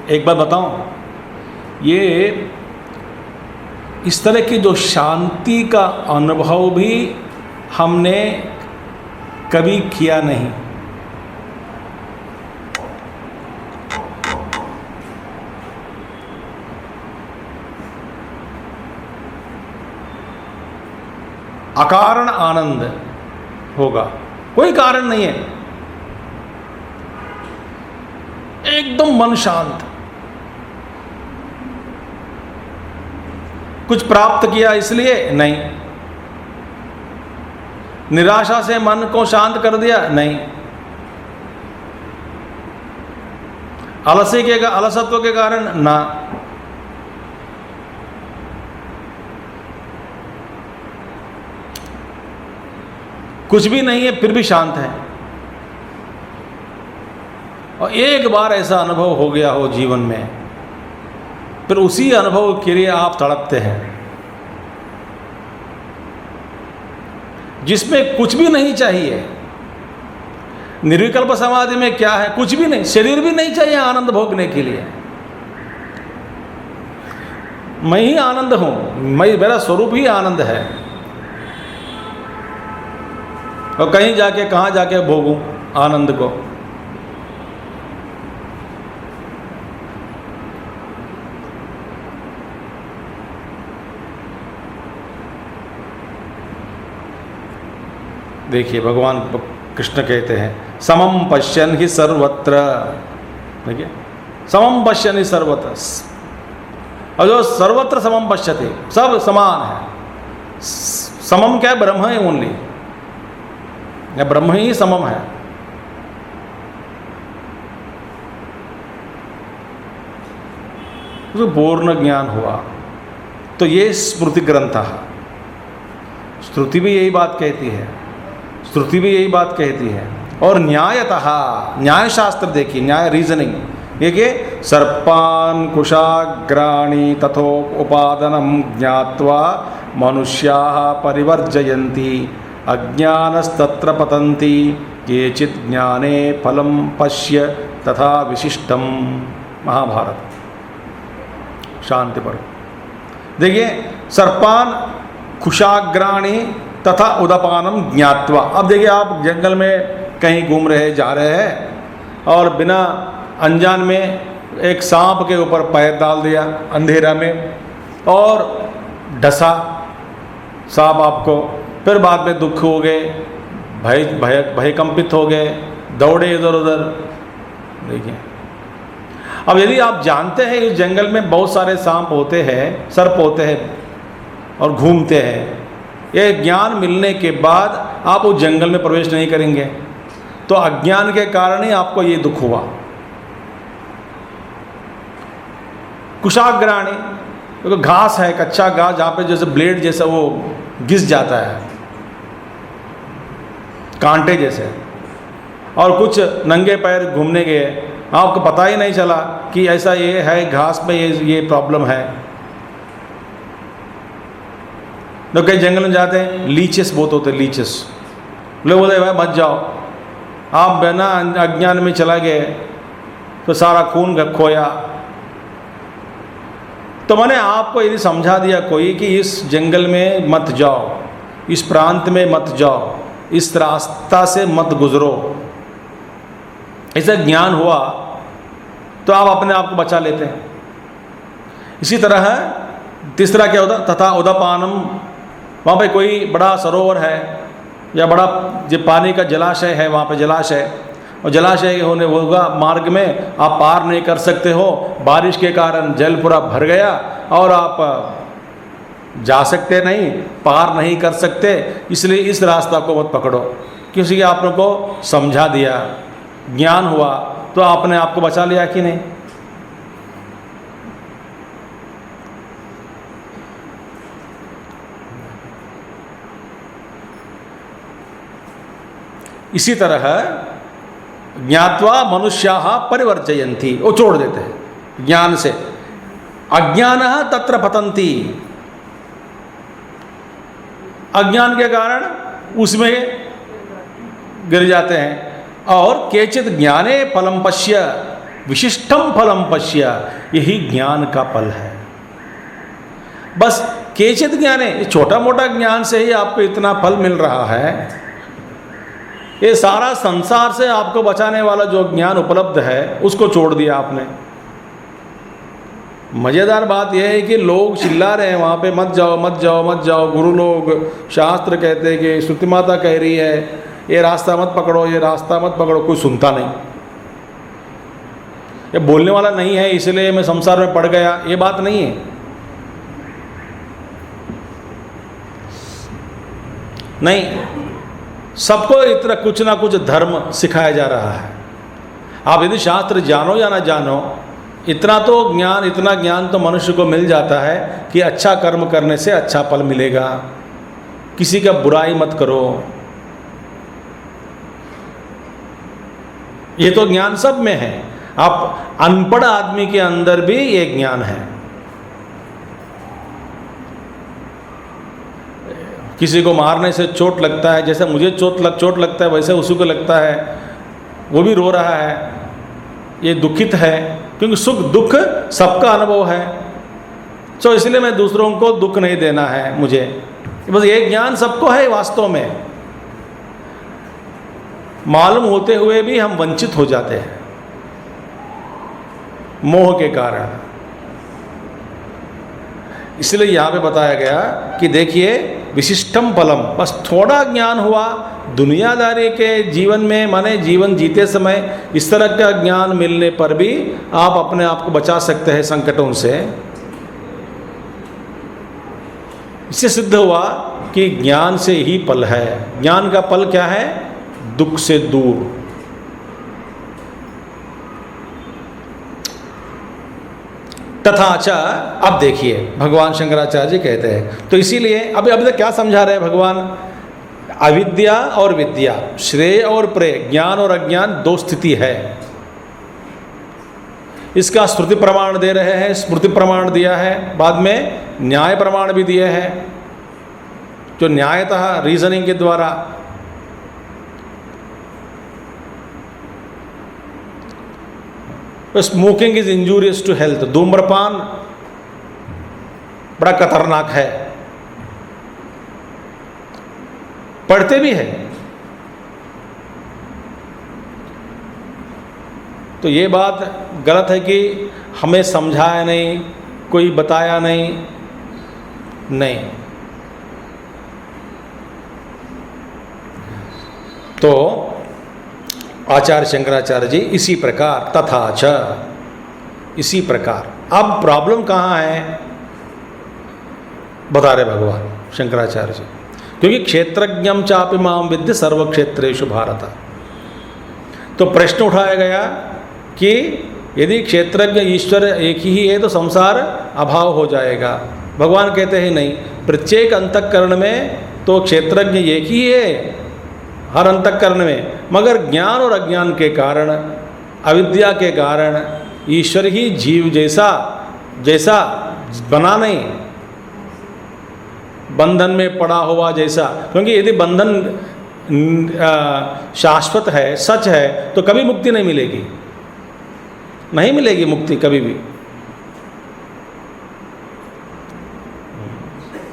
एक बात बताऊं, ये इस तरह की जो शांति का अनुभव भी हमने कभी किया नहीं। अकारण आनंद होगा, कोई कारण नहीं है, एकदम मन शांत। कुछ प्राप्त किया इसलिए नहीं, निराशा से मन को शांत कर दिया नहीं, आलस्य के अलसत्व के कारण ना, कुछ भी नहीं है फिर भी शांत है। और एक बार ऐसा अनुभव हो गया हो जीवन में, फिर उसी अनुभव के लिए आप तड़पते हैं, जिसमें कुछ भी नहीं चाहिए। निर्विकल्प समाधि में क्या है? कुछ भी नहीं, शरीर भी नहीं चाहिए आनंद भोगने के लिए। मैं ही आनंद हूं, मेरा स्वरूप ही आनंद है, और कहीं जाके कहाँ जाके भोगूं आनंद को? देखिए भगवान कृष्ण कहते हैं समम पश्यन् हि सर्वत्र, देखिए समम पश्यन् हि सर्वत्र, और जो सर्वत्र समम पश्यति, सब समान है। समम क्या है? ब्रह्म है ओनली, या ब्रह्म ही समम है। जो पूर्ण ज्ञान हुआ तो ये स्मृति ग्रंथ है। श्रुति भी यही बात कहती है, श्रुति भी यही बात कहती है। और न्यायतः, न्याय शास्त्र देखिए, न्याय रीजनिंग देखिए, सर्पान कुशाग्राणि तथो उपादनम ज्ञात्वा मनुष्याः परिवर्जयन्ति अज्ञानस्तत्र पतन्ति केचित् ज्ञाने फलं पश्य तथा विशिष्टम। महाभारत शांति पर देखिए, सर्पान कुशाग्राणि तथा उदपानम ज्ञात्वा। अब देखिए आप जंगल में कहीं घूम रहे जा रहे हैं और बिना अनजान में एक सांप के ऊपर पैर डाल दिया अंधेरा में और डसा सांप आपको, फिर बाद में दुख हो गए, भयकंपित हो गए, दौड़े इधर उधर। देखिए अब यदि आप जानते हैं इस जंगल में बहुत सारे सांप होते हैं, सर्प होते हैं और घूमते हैं, ये ज्ञान मिलने के बाद आप उस जंगल में प्रवेश नहीं करेंगे, तो अज्ञान के कारण ही आपको ये दुख हुआ। कुशाग्राणी तो घास है, कच्चा घास, जहाँ पे जैसे ब्लेड जैसा वो घिस जाता है, कांटे जैसे, और कुछ नंगे पैर घूमने गए आपको पता ही नहीं चला कि ऐसा ये है, घास में ये प्रॉब्लम है। तो कई जंगल में जाते हैं, लीचेस बहुत होते हैं, लीचेस। लोग बोलते भाई मत जाओ, आप बिना अज्ञान में चला गए तो सारा खून खोया। तो मैंने आपको यदि समझा दिया कोई कि इस जंगल में मत जाओ, इस प्रांत में मत जाओ, इस रास्ता से मत गुजरो, ऐसा ज्ञान हुआ तो आप अपने आप को बचा लेते हैं। इसी तरह तीसरा क्या होता, तथा उदपानम, वहाँ पे कोई बड़ा सरोवर है या बड़ा जो पानी का जलाशय है, वहाँ पे जलाशय, और जलाशय होने होगा मार्ग में आप पार नहीं कर सकते हो, बारिश के कारण जल पूरा भर गया और आप जा सकते नहीं, पार नहीं कर सकते, इसलिए इस रास्ता को मत पकड़ो। किसी के आपने को समझा दिया, ज्ञान हुआ तो आपने आपको बचा लिया कि नहीं। इसी तरह ज्ञात्वा मनुष्याः परिवर्जयन्ति, वो छोड़ देते हैं ज्ञान से। अज्ञानः तत्र पतन्ति, अज्ञान के कारण उसमें गिर जाते हैं। और केचित् ज्ञाने फलं पश्य विशिष्टम फलं पश्य, यही ज्ञान का फल है। बस केचित् ज्ञाने, छोटा मोटा ज्ञान से ही आपको इतना फल मिल रहा है। ये सारा संसार से आपको बचाने वाला जो ज्ञान उपलब्ध है उसको छोड़ दिया आपने। मज़ेदार बात यह है कि लोग चिल्ला रहे हैं वहाँ पे मत जाओ मत जाओ मत जाओ, गुरु लोग, शास्त्र कहते हैं कि श्रुति माता कह रही है ये रास्ता मत पकड़ो, ये रास्ता मत पकड़ो, कोई सुनता नहीं। ये बोलने वाला नहीं है इसलिए मैं संसार में पड़ गया, ये बात नहीं है। नहीं, सबको इतना कुछ ना कुछ धर्म सिखाया जा रहा है। आप यदि शास्त्र जानो या ना जानो, इतना तो ज्ञान, इतना ज्ञान तो मनुष्य को मिल जाता है कि अच्छा कर्म करने से अच्छा फल मिलेगा, किसी का बुराई मत करो। ये तो ज्ञान सब में है। आप अनपढ़ आदमी के अंदर भी ये ज्ञान है। किसी को मारने से चोट लगता है, जैसे मुझे चोट लगता है वैसे उसी को लगता है, वो भी रो रहा है, ये दुखित है, क्योंकि सुख दुख सबका अनुभव है। तो इसलिए मैं दूसरों को दुख नहीं देना है मुझे। बस ये ज्ञान सबको है वास्तव में, मालूम होते हुए भी हम वंचित हो जाते हैं मोह के कारण। इसलिए यहाँ पे बताया गया कि देखिए विशिष्टम फलम, बस थोड़ा ज्ञान हुआ दुनियादारी के जीवन में, माने जीवन जीते समय इस तरह का ज्ञान मिलने पर भी आप अपने आप को बचा सकते हैं संकटों से। इससे सिद्ध हुआ कि ज्ञान से ही फल है। ज्ञान का फल क्या है? दुख से दूर। तथाच, अब देखिए भगवान शंकराचार्य जी कहते हैं, तो इसीलिए अभी तक क्या समझा रहे हैं भगवान? अविद्या और विद्या, श्रेय और प्रेय, ज्ञान और अज्ञान दो स्थिति है। इसका श्रुति प्रमाण दे रहे हैं, स्मृति प्रमाण दिया है, बाद में न्याय प्रमाण भी दिए हैं, जो न्यायतः रीजनिंग के द्वारा। Smoking is injurious to health, धूम्रपान बड़ा खतरनाक है, पढ़ते भी है। तो ये बात गलत है कि हमें समझाया नहीं, कोई बताया नहीं। तो आचार्य शंकराचार्य जी इसी प्रकार, तथाच, इसी प्रकार। अब प्रॉब्लम कहाँ है बता रहे भगवान शंकराचार्य जी, क्योंकि क्षेत्रज्ञम चापि माम विद्य सर्व क्षेत्रेषु भारत। तो प्रश्न उठाया गया कि यदि क्षेत्रज्ञ ईश्वर एक ही है तो संसार अभाव हो जाएगा। भगवान कहते हैं नहीं, प्रत्येक अंतःकरण में तो क्षेत्रज्ञ एक ही है, हर अंतःकरण में, मगर ज्ञान और अज्ञान के कारण अविद्या के कारण ईश्वर ही जीव जैसा जैसा बना नहीं, बंधन में पड़ा हुआ जैसा। क्योंकि यदि बंधन शाश्वत है, सच है, तो कभी मुक्ति नहीं मिलेगी, नहीं मिलेगी मुक्ति कभी भी।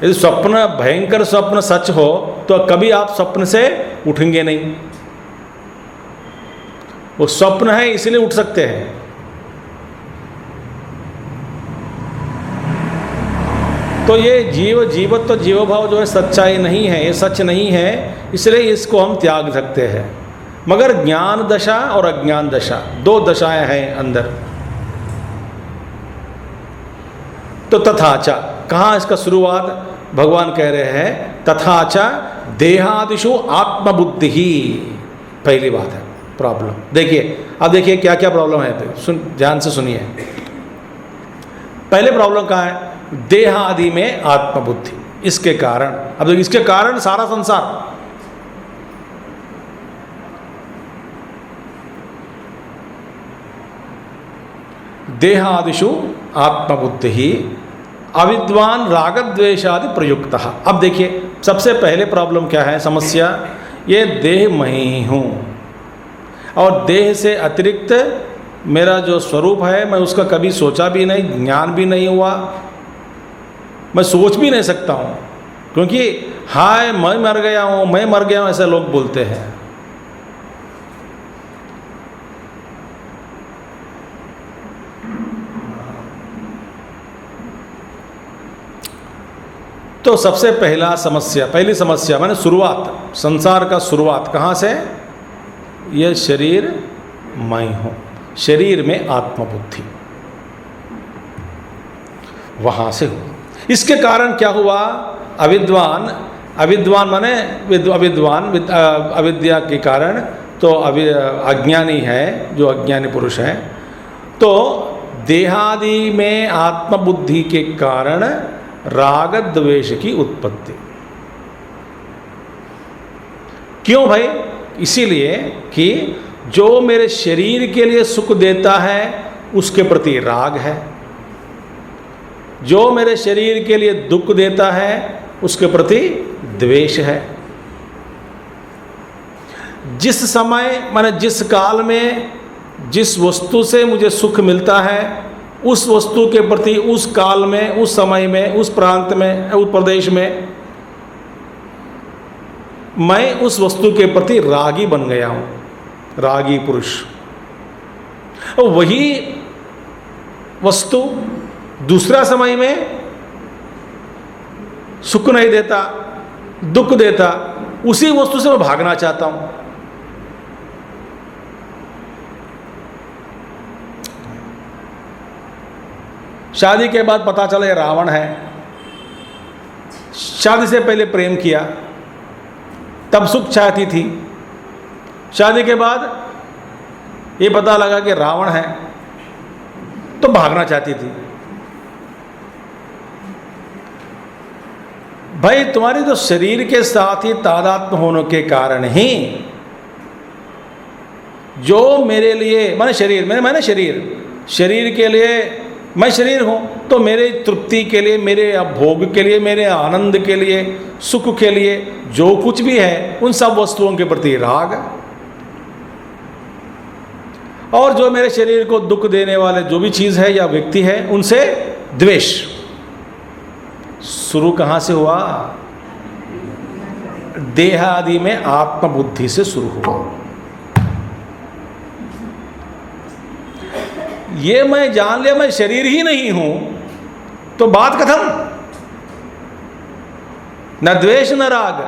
यदि स्वप्न, भयंकर स्वप्न सच हो तो कभी आप स्वप्न से उठेंगे नहीं। वो स्वप्न है इसलिए उठ सकते हैं। तो ये जीवत्व तो जीव भाव जो है सच्चाई नहीं है, ये सच नहीं है, इसलिए इसको हम त्याग सकते हैं। मगर ज्ञान दशा और अज्ञान दशा, दो दशाएं हैं अंदर। तो तथाचा, कहाँ इसका शुरुआत भगवान कह रहे हैं, तथाचा देहादिषु आत्मबुद्धि ही। पहली बात है प्रॉब्लम। देखिए, अब देखिए क्या क्या प्रॉब्लम है, ध्यान से सुनिए। पहले प्रॉब्लम कहाँ है? देह आदि में आत्मबुद्धि। इसके कारण, अब देखिए इसके कारण सारा संसार। देह आदिषु आत्मबुद्धि ही अविद्वान रागद्वेषादि प्रयुक्त। अब देखिए सबसे पहले प्रॉब्लम क्या है, समस्या, ये देह मैं ही हूँ और देह से अतिरिक्त मेरा जो स्वरूप है मैं उसका कभी सोचा भी नहीं, ज्ञान भी नहीं हुआ, मैं सोच भी नहीं सकता हूँ। क्योंकि हाय मैं मर गया हूँ, मैं मर गया हूँ, ऐसे लोग बोलते हैं। तो सबसे पहली समस्या माने शुरुआत, संसार का शुरुआत कहाँ से? यह शरीर मैं हूँ, शरीर में आत्मबुद्धि, वहाँ से हुआ। इसके कारण क्या हुआ? अविद्वान माने अविद्या के कारण तो अज्ञानी है, जो अज्ञानी पुरुष है, तो देहादि में आत्मबुद्धि के कारण राग द्वेष की उत्पत्ति। क्यों भाई? इसीलिए कि जो मेरे शरीर के लिए सुख देता है उसके प्रति राग है, जो मेरे शरीर के लिए दुख देता है उसके प्रति द्वेष है। जिस समय माने जिस काल में जिस वस्तु से मुझे सुख मिलता है उस वस्तु के प्रति, उस काल में, उस समय में, उस प्रांत में, उस प्रदेश में मैं उस वस्तु के प्रति रागी बन गया हूँ, रागी पुरुष। और वही वस्तु दूसरा समय में सुख नहीं देता, दुख देता, उसी वस्तु से मैं भागना चाहता हूँ। शादी के बाद पता चला ये रावण है, शादी से पहले प्रेम किया तब सुख चाहती थी, शादी के बाद ये पता लगा कि रावण है तो भागना चाहती थी। भाई तुम्हारी तो शरीर के साथ ही तादात्म्य होने के कारण ही जो मेरे लिए माने शरीर के लिए मैं शरीर हूँ, तो मेरे तृप्ति के लिए, मेरे भोग के लिए, मेरे आनंद के लिए, सुख के लिए जो कुछ भी है उन सब वस्तुओं के प्रति राग, और जो मेरे शरीर को दुख देने वाले जो भी चीज़ है या व्यक्ति है उनसे द्वेष। शुरू कहाँ से हुआ? देह आदि में आत्मबुद्धि से शुरू हुआ। ये मैं जान लिया मैं शरीर ही नहीं हूं तो बात खत्म, न द्वेष न राग।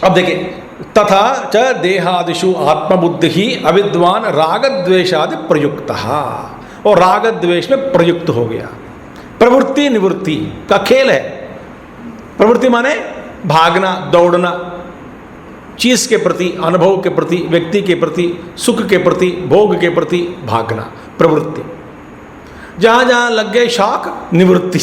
अब देखिए, तथा च देहादिषु आत्मबुद्धि ही अविद्वान राग द्वेषादि प्रयुक्त, और राग द्वेष में प्रयुक्त हो गया। प्रवृत्ति निवृत्ति का खेल है। प्रवृत्ति माने भागना, दौड़ना, चीज के प्रति, अनुभव के प्रति, व्यक्ति के प्रति, सुख के प्रति, भोग के प्रति भागना, प्रवृत्ति। जहां जहां लग गए शौक, निवृत्ति।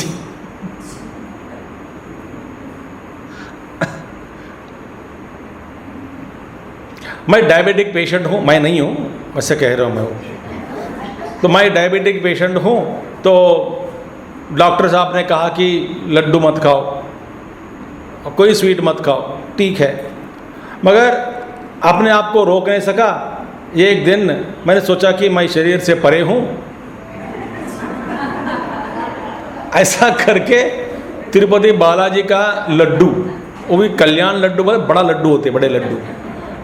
मैं डायबिटिक पेशेंट हूँ, मैं नहीं हूँ, वैसे कह रहा हूँ मैं हूँ, तो मैं डायबिटिक पेशेंट हूँ, तो डॉक्टर साहब ने कहा कि लड्डू मत खाओ और कोई स्वीट मत खाओ, ठीक है, मगर अपने आप को रोक नहीं सका। एक दिन मैंने सोचा कि मैं शरीर से परे हूँ, ऐसा करके तिरुपति बालाजी का लड्डू, वो भी कल्याण लड्डू, बड़ा लड्डू होते, बड़े लड्डू,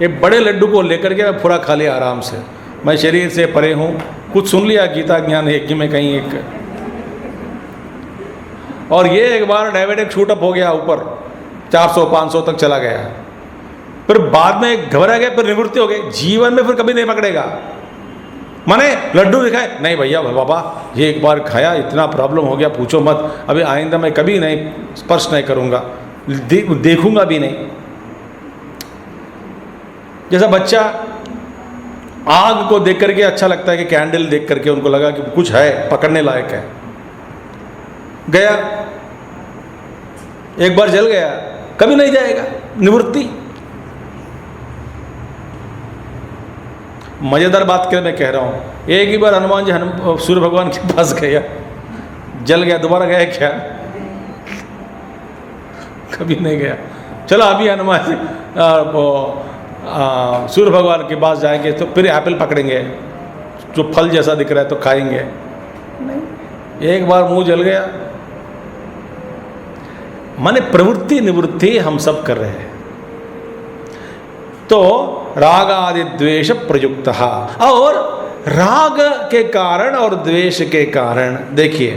ये बड़े लड्डू को लेकर के मैं पूरा खा लिया आराम से। मैं शरीर से परे हूँ, कुछ सुन लिया गीता ज्ञान यज्ञ में कहीं एक, और ये एक बार डायबिटिक शूटअप हो गया, ऊपर 400-500 तक चला गया, फिर बाद में घबरा गया, फिर निवृत्ति हो गई, जीवन में फिर कभी नहीं पकड़ेगा। माने लड्डू दिखाए, नहीं भैया बाबा ये एक बार खाया, इतना प्रॉब्लम हो गया पूछो मत, अभी आइंदा मैं कभी नहीं स्पर्श नहीं करूँगा, देखूंगा भी नहीं। जैसा बच्चा आग को देख करके अच्छा लगता है कि कैंडल देख करके उनको लगा कि कुछ है, पकड़ने लायक है, गया, एक बार जल गया, कभी नहीं जाएगा, निवृत्ति। मजेदार बात कर मैं कह रहा हूँ, एक ही बार हनुमान जी सूर्य भगवान के पास गया, जल गया, दोबारा गया क्या? कभी नहीं गया। चलो अभी हनुमान जी सूर्य भगवान के पास जाएंगे तो फिर एप्पल पकड़ेंगे, जो फल जैसा दिख रहा है तो खाएंगे, नहीं, एक बार मुंह जल गया। माने प्रवृत्ति निवृत्ति हम सब कर रहे हैं। तो राग आदि द्वेष प्रयुक्त, और राग के कारण और द्वेष के कारण देखिए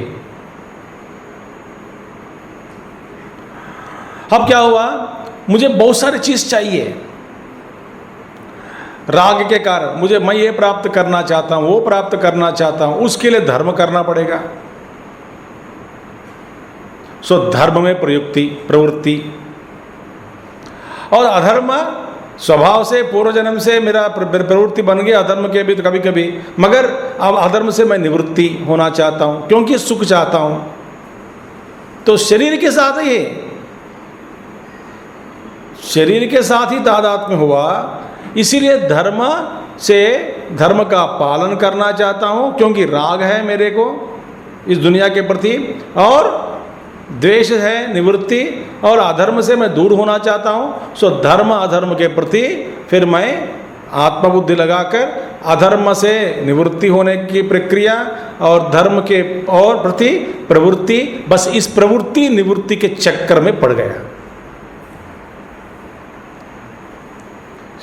अब क्या हुआ, मुझे बहुत सारी चीज चाहिए, राग के कारण मुझे, मैं ये प्राप्त करना चाहता हूं, वो प्राप्त करना चाहता हूं, उसके लिए धर्म करना पड़ेगा। सो धर्म में प्रवृत्ति, और अधर्म स्वभाव से पूर्व जन्म से मेरा प्रवृत्ति बन गया अधर्म के भी, तो कभी कभी, मगर अब अधर्म से मैं निवृत्ति होना चाहता हूं क्योंकि सुख चाहता हूं। तो शरीर के साथ ही, शरीर के साथ ही तादात्म्य हुआ, इसीलिए धर्म से, धर्म का पालन करना चाहता हूं क्योंकि राग है मेरे को इस दुनिया के प्रति, और द्वेष है निवृत्ति, और अधर्म से मैं दूर होना चाहता हूँ। सो धर्म अधर्म के प्रति फिर मैं आत्मबुद्धि लगाकर अधर्म से निवृत्ति होने की प्रक्रिया, और धर्म के और प्रति प्रवृत्ति, बस इस प्रवृत्ति निवृत्ति के चक्कर में पड़ गया।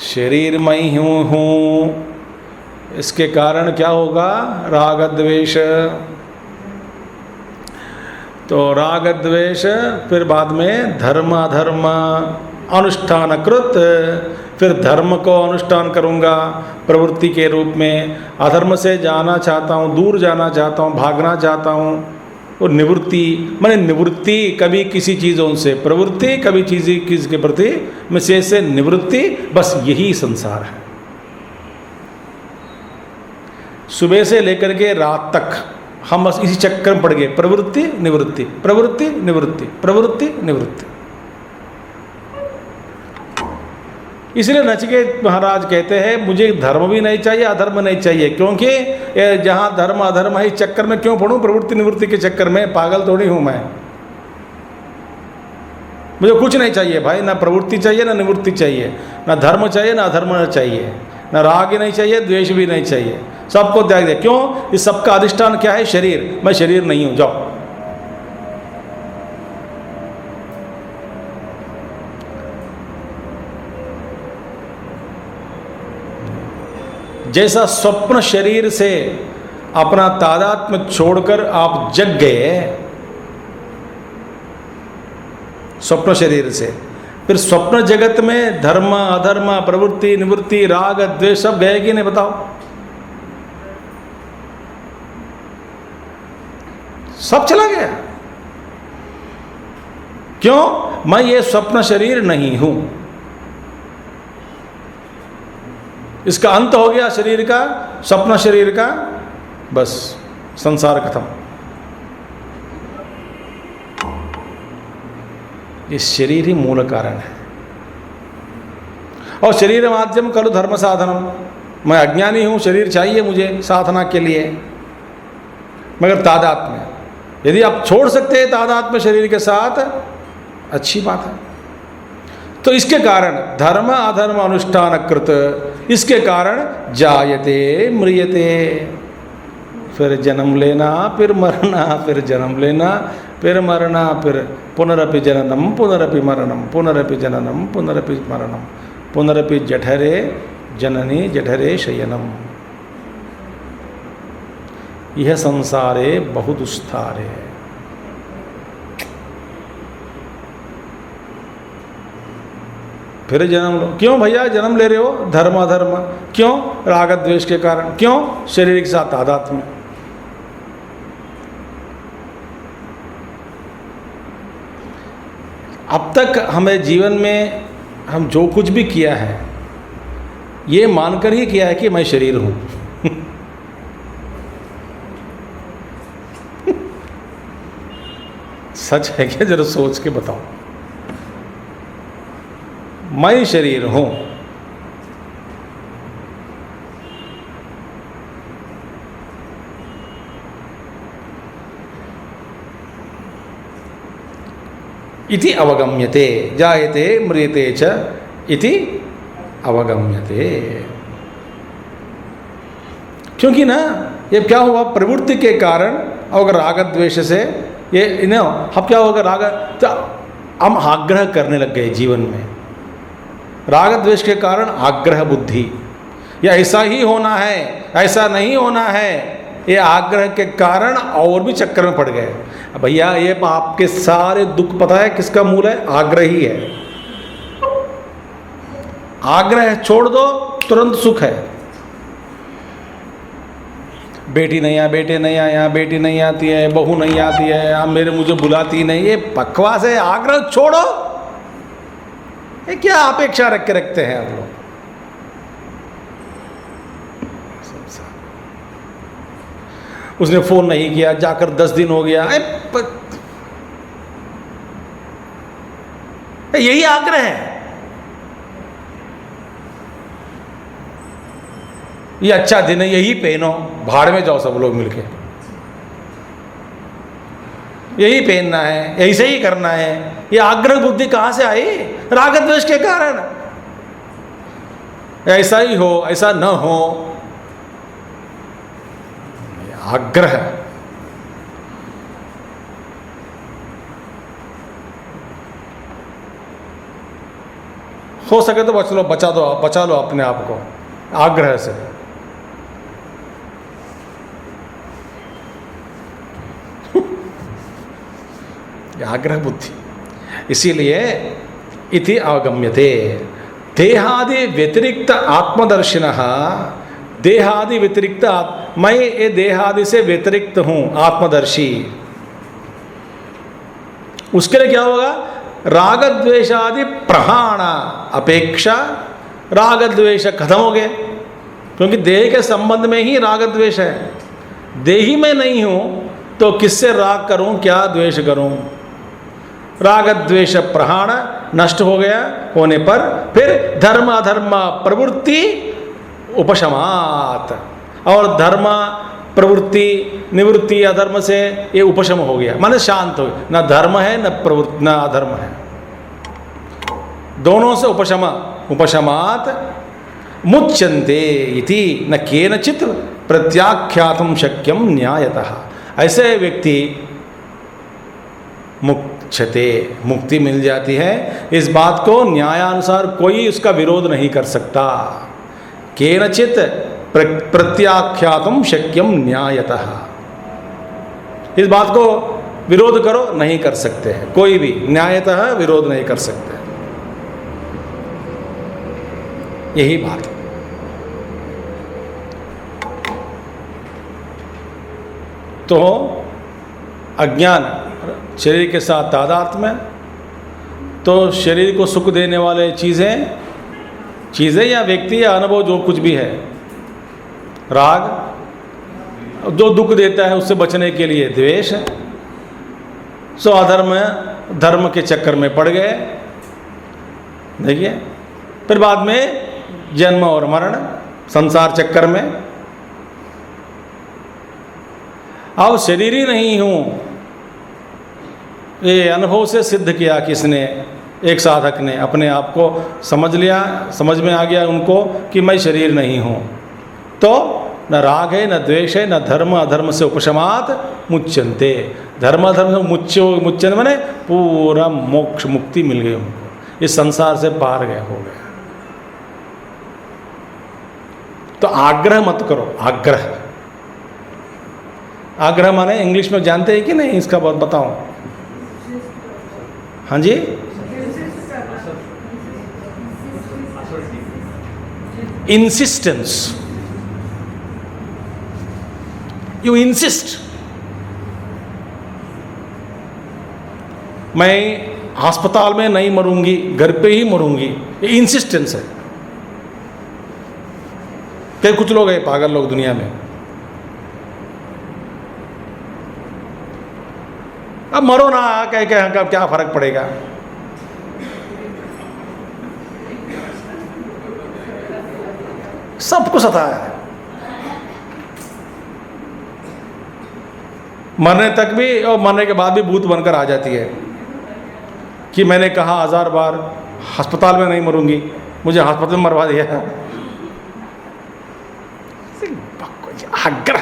शरीर मैं हूँ, इसके कारण क्या होगा, राग द्वेष। तो राग द्वेष, फिर बाद में धर्म अधर्म अनुष्ठानकृत, फिर धर्म को अनुष्ठान करूँगा प्रवृत्ति के रूप में, अधर्म से जाना चाहता हूँ, दूर जाना चाहता हूँ, भागना चाहता हूँ, और निवृत्ति, माने निवृत्ति कभी किसी चीज़ों से प्रवृत्ति, कभी किसी के प्रति में से निवृत्ति, बस यही संसार है। सुबह से लेकर के रात तक हम बस इसी चक्कर में पड़ गए, प्रवृत्ति निवृत्ति, प्रवृत्ति निवृत्ति, प्रवृत्ति निवृत्ति। इसलिए नचिकेत महाराज कहते हैं मुझे धर्म भी नहीं चाहिए, अधर्म नहीं चाहिए, क्योंकि जहाँ धर्म अधर्म है इस चक्कर में क्यों पढ़ूं, प्रवृत्ति निवृत्ति के चक्कर में, पागल थोड़ी हूँ मैं। मुझे कुछ नहीं चाहिए भाई, ना प्रवृत्ति चाहिए ना निवृत्ति चाहिए, ना धर्म चाहिए ना अधर्म चाहिए, ना राग ही नहीं चाहिए, द्वेष भी नहीं चाहिए, सबको त्याग दे। क्यों? इस सबका अधिष्ठान क्या है? शरीर। मैं शरीर नहीं हूं, जाओ। जैसा स्वप्न शरीर से अपना तादात्म्य छोड़कर आप जग गए स्वप्न शरीर से, फिर स्वप्न जगत में धर्म अधर्म प्रवृत्ति निवृत्ति राग द्वेष सब गए कि नहीं, बताओ? सब चला गया। क्यों? मैं ये स्वप्न शरीर नहीं हूं। इसका अंत हो गया शरीर का, स्वप्न शरीर का, बस संसार खत्म। ये शरीर ही मूल कारण है। और शरीर माध्यम खलु धर्म साधनम, मैं अज्ञानी हूँ, शरीर चाहिए मुझे साधना के लिए, मगर तादात्म्य, यदि आप छोड़ सकते हैं तादात्म्य शरीर के साथ, अच्छी बात है। तो इसके कारण धर्म अधर्म अनुष्ठान कृत, इसके कारण जायते म्रियते, फिर जन्म लेना, फिर मरना, फिर जन्म लेना, फिर मरना, फिर पुनरपि जननम पुनरपि मरणम, पुनरपि जननम पुनरपि मरणम, पुनरपि जठरे जननी जठरे शयनम, यह संसारे बहु दुस्तारे। फिर जन्म लो, क्यों भैया जन्म ले रहे हो? धर्म अधर्म, क्यों? राग द्वेष के कारण, क्यों? शरीर के साथ तादात्म्य। अब तक हमें जीवन में हम जो कुछ भी किया है, ये मानकर ही किया है कि मैं शरीर हूं। सच है क्या? जरा सोच के बताओ। मैं शरीर हूं, इति अवगम्यते, जायते म्रियते च इति अवगम्यते। क्योंकि ना ये क्या हुआ, प्रवृत्ति के कारण अगर राग द्वेष से ये अब क्या होगा, राग तो हम आग्रह करने लग गए जीवन में, राग द्वेष के कारण आग्रह बुद्धि, या ऐसा ही होना है, ऐसा नहीं होना है, ये आग्रह के कारण और भी चक्कर में पड़ गए। भैया ये आपके सारे दुख पता है किसका मूल है? आग्रह ही है। आग्रह छोड़ दो तुरंत सुख है। बेटी नहीं आ, बेटे नहीं आया, बेटी नहीं आती है, बहू नहीं आती है, आप मुझे बुलाती नहीं, ये बकवास है। आग्रह छोड़ो, ये क्या अपेक्षा रख के रखते हैं आप लोग? उसने फोन नहीं किया, जाकर 10 दिन हो गया, यही आग्रह है। ये अच्छा दिन है, यही पहनो, भाड़ में जाओ सब लोग मिलके, यही पहनना है, ऐसे ही करना है। ये आग्रह बुद्धि कहां से आई? राग द्वेष के कारण। ऐसा ही हो, ऐसा न हो, आग्रह। हो सके तो बचा लो अपने आप को आग्रह से। आग्रह बुद्धि, इसीलिए इति अवगम्यते। देहादि व्यतिरिक्त आत्मदर्शिनः, देहादि व्यतिरिक्त, मैं ये देहादि से व्यतिरिक्त हूं, आत्मदर्शी। उसके लिए क्या होगा? राग द्वेषादि प्रहाण अपेक्षा, राग द्वेष खत्म हो गए, क्योंकि देह के संबंध में ही राग द्वेष है। देही में नहीं हूं तो किससे राग करूं, क्या द्वेष करूं? राग द्वेष प्रहाण नष्ट हो गया, होने पर फिर धर्म अधर्म प्रवृत्ति उपशमात, और धर्म प्रवृत्ति निवृत्ति अधर्म से ये उपशम हो गया, माने शांत हो गया। न धर्म है न प्रवृत्ति न अधर्म है, दोनों से उपशमात मुच्यन्ते इति न केनचित् प्रत्याख्यातुं शक्यम न्यायतः। ऐसे व्यक्ति मुक्छते, मुक्ति मिल जाती है। इस बात को न्यायानुसार कोई उसका विरोध नहीं कर सकता। केनचित् प्रत्याख्यातुं शक्यम न्यायतः, इस बात को विरोध करो नहीं कर सकते हैं, कोई भी न्यायतः विरोध नहीं कर सकते। यही बात। तो अज्ञान शरीर के साथ तादात्म्य, तो शरीर को सुख देने वाले चीज़ें या व्यक्ति या अनुभव जो कुछ भी है, राग जो दुख देता है उससे बचने के लिए द्वेष, अधर्म धर्म के चक्कर में पड़ गए। देखिए फिर बाद में जन्म और मरण, संसार चक्कर में। अब शरीर ही नहीं हूँ, ये अनुभव से सिद्ध किया किसने, एक साधक ने अपने आप को समझ लिया, समझ में आ गया उनको कि मैं शरीर नहीं हूँ, तो न राग है, न द्वेष है, न धर्म अधर्म से उपशमात मुच्यन्ते। धर्म अधर्म से मुच्यन मैंने पूरा मोक्ष मुक्ति मिल गई उनको, इस संसार से पार गए हो गए। तो आग्रह मत करो, आग्रह, आग्रह माने इंग्लिश में जानते हैं कि नहीं, इसका बहुत बताऊं। हाँ जी, इंसिस्टेंस, यू इंसिस्ट। मैं अस्पताल में नहीं मरूंगी, घर पे ही मरूंगी, ये इंसिस्टेंस है। क्या कुछ लोग हैं पागल लोग दुनिया में, अब मरो ना कह के हमका क्या फर्क पड़ेगा। सबको सताया है, मरने तक भी और मरने के बाद भी भूत बनकर आ जाती है कि मैंने कहा 1000 बार अस्पताल में नहीं मरूंगी, मुझे अस्पताल में मरवा दिया। आग्रह,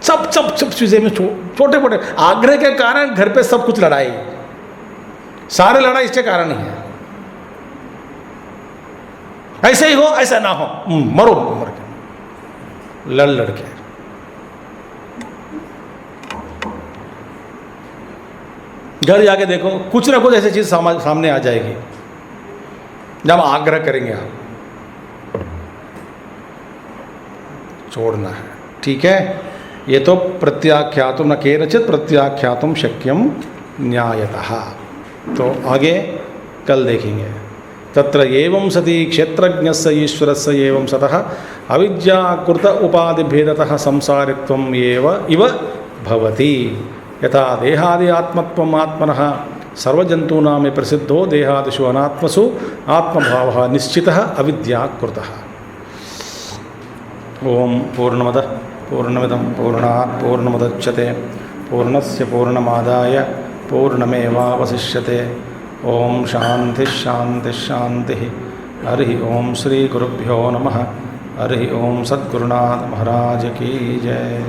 सब चीजें में छोटे छोटे आग्रह के कारण घर पे सब कुछ लड़ाई, सारे लड़ाई इसके कारण ही है। ऐसे ही हो, ऐसा ना हो, मरो मर के, लड़ लड़के। घर जाके देखो, कुछ ना कुछ ऐसी चीज सामने आ जाएगी जब आग्रह करेंगे आप। छोड़ना है, ठीक है। ये तो प्रत्याख्यातुम न केनचित् प्रत्याख्यातुम शक्यम न्यायतः। तो आगे कल देखेंगे। तत्र एवं सति क्षेत्रज्ञस्य ईश्वरस्य एवं सतः अविद्याकृत उपाधिभेदतः संसारित्वम् एव इव भवति। यथा देहादि आत्मत्वम् आत्मनः सर्वजन्तूनां प्रसिद्धो देहादिषु अनात्मसु आत्मभावः निश्चितः अविद्याकृतः। ओम पूर्णमदः पूर्णमिदं पूर्णात् पूर्णमुदच्यते पूर्णस्य पूर्णमादाय पूर्णमेवावशिष्यते। ओम शांति शांति शांति। हरि ओम श्री गुरुभ्यो नमः। हरि ओम सद्गुरुनाथ महाराज की जय।